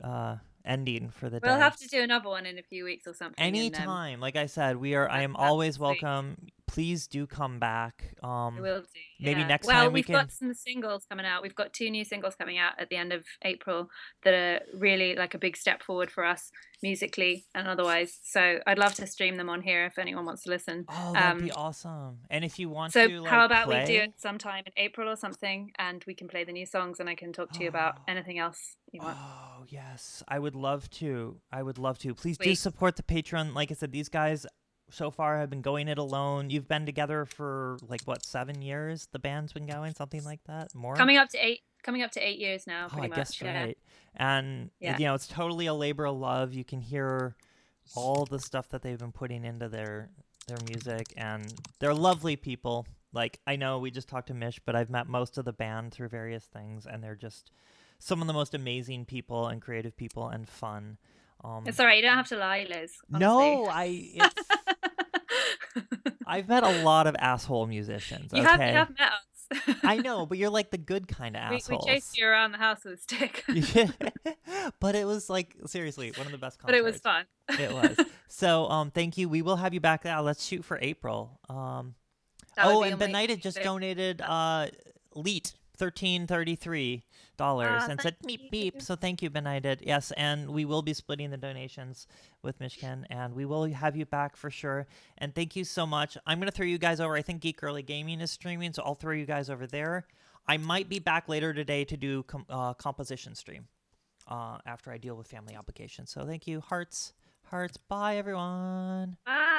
of ending for the day. We'll have to do another one in a few weeks or something. Anytime, like I said, I am always welcome. Please do come back. We will do. Maybe next time we've got some singles coming out. We've got 2 new singles coming out at the end of April that are really like a big step forward for us musically and otherwise. So I'd love to stream them on here if anyone wants to listen. Oh, that'd be awesome. And if you want to, like, how about play... we do it sometime in April or something, and we can play the new songs, and I can talk to you about anything else you want. Oh yes, I would love to. Please do support the Patreon. Like I said, these guys so far have been going it alone. You've been together for like what, 7 years? The band's been going, something like that. More coming up to 8 years now. I guess yeah. Right. And it's totally a labor of love. You can hear all the stuff that they've been putting into their music, and they're lovely people. Like I know we just talked to Mish, but I've met most of the band through various things, and they're just some of the most amazing people and creative people and fun. It's all right. You don't have to lie, Liz. Honestly. No, I've met a lot of asshole musicians. You have met us. I know, but you're like the good kind of assholes. We chased you around the house with a stick. Yeah. But it was like, seriously, one of the best concerts. But it was fun. It was. So thank you. We will have you back now. Let's shoot for April. And Benighted just donated Leet. $13.33 and said Thank beep you. beep. So thank you, benighted. Yes, and we will be splitting the donations with Mishkin, and we will have you back for sure. And thank you so much. I'm gonna throw you guys over. I think Geek Girly Gaming is streaming, so I'll throw you guys over there. I might be back later today to do composition stream after I deal with family obligations. So thank you, hearts. Bye, everyone. Bye.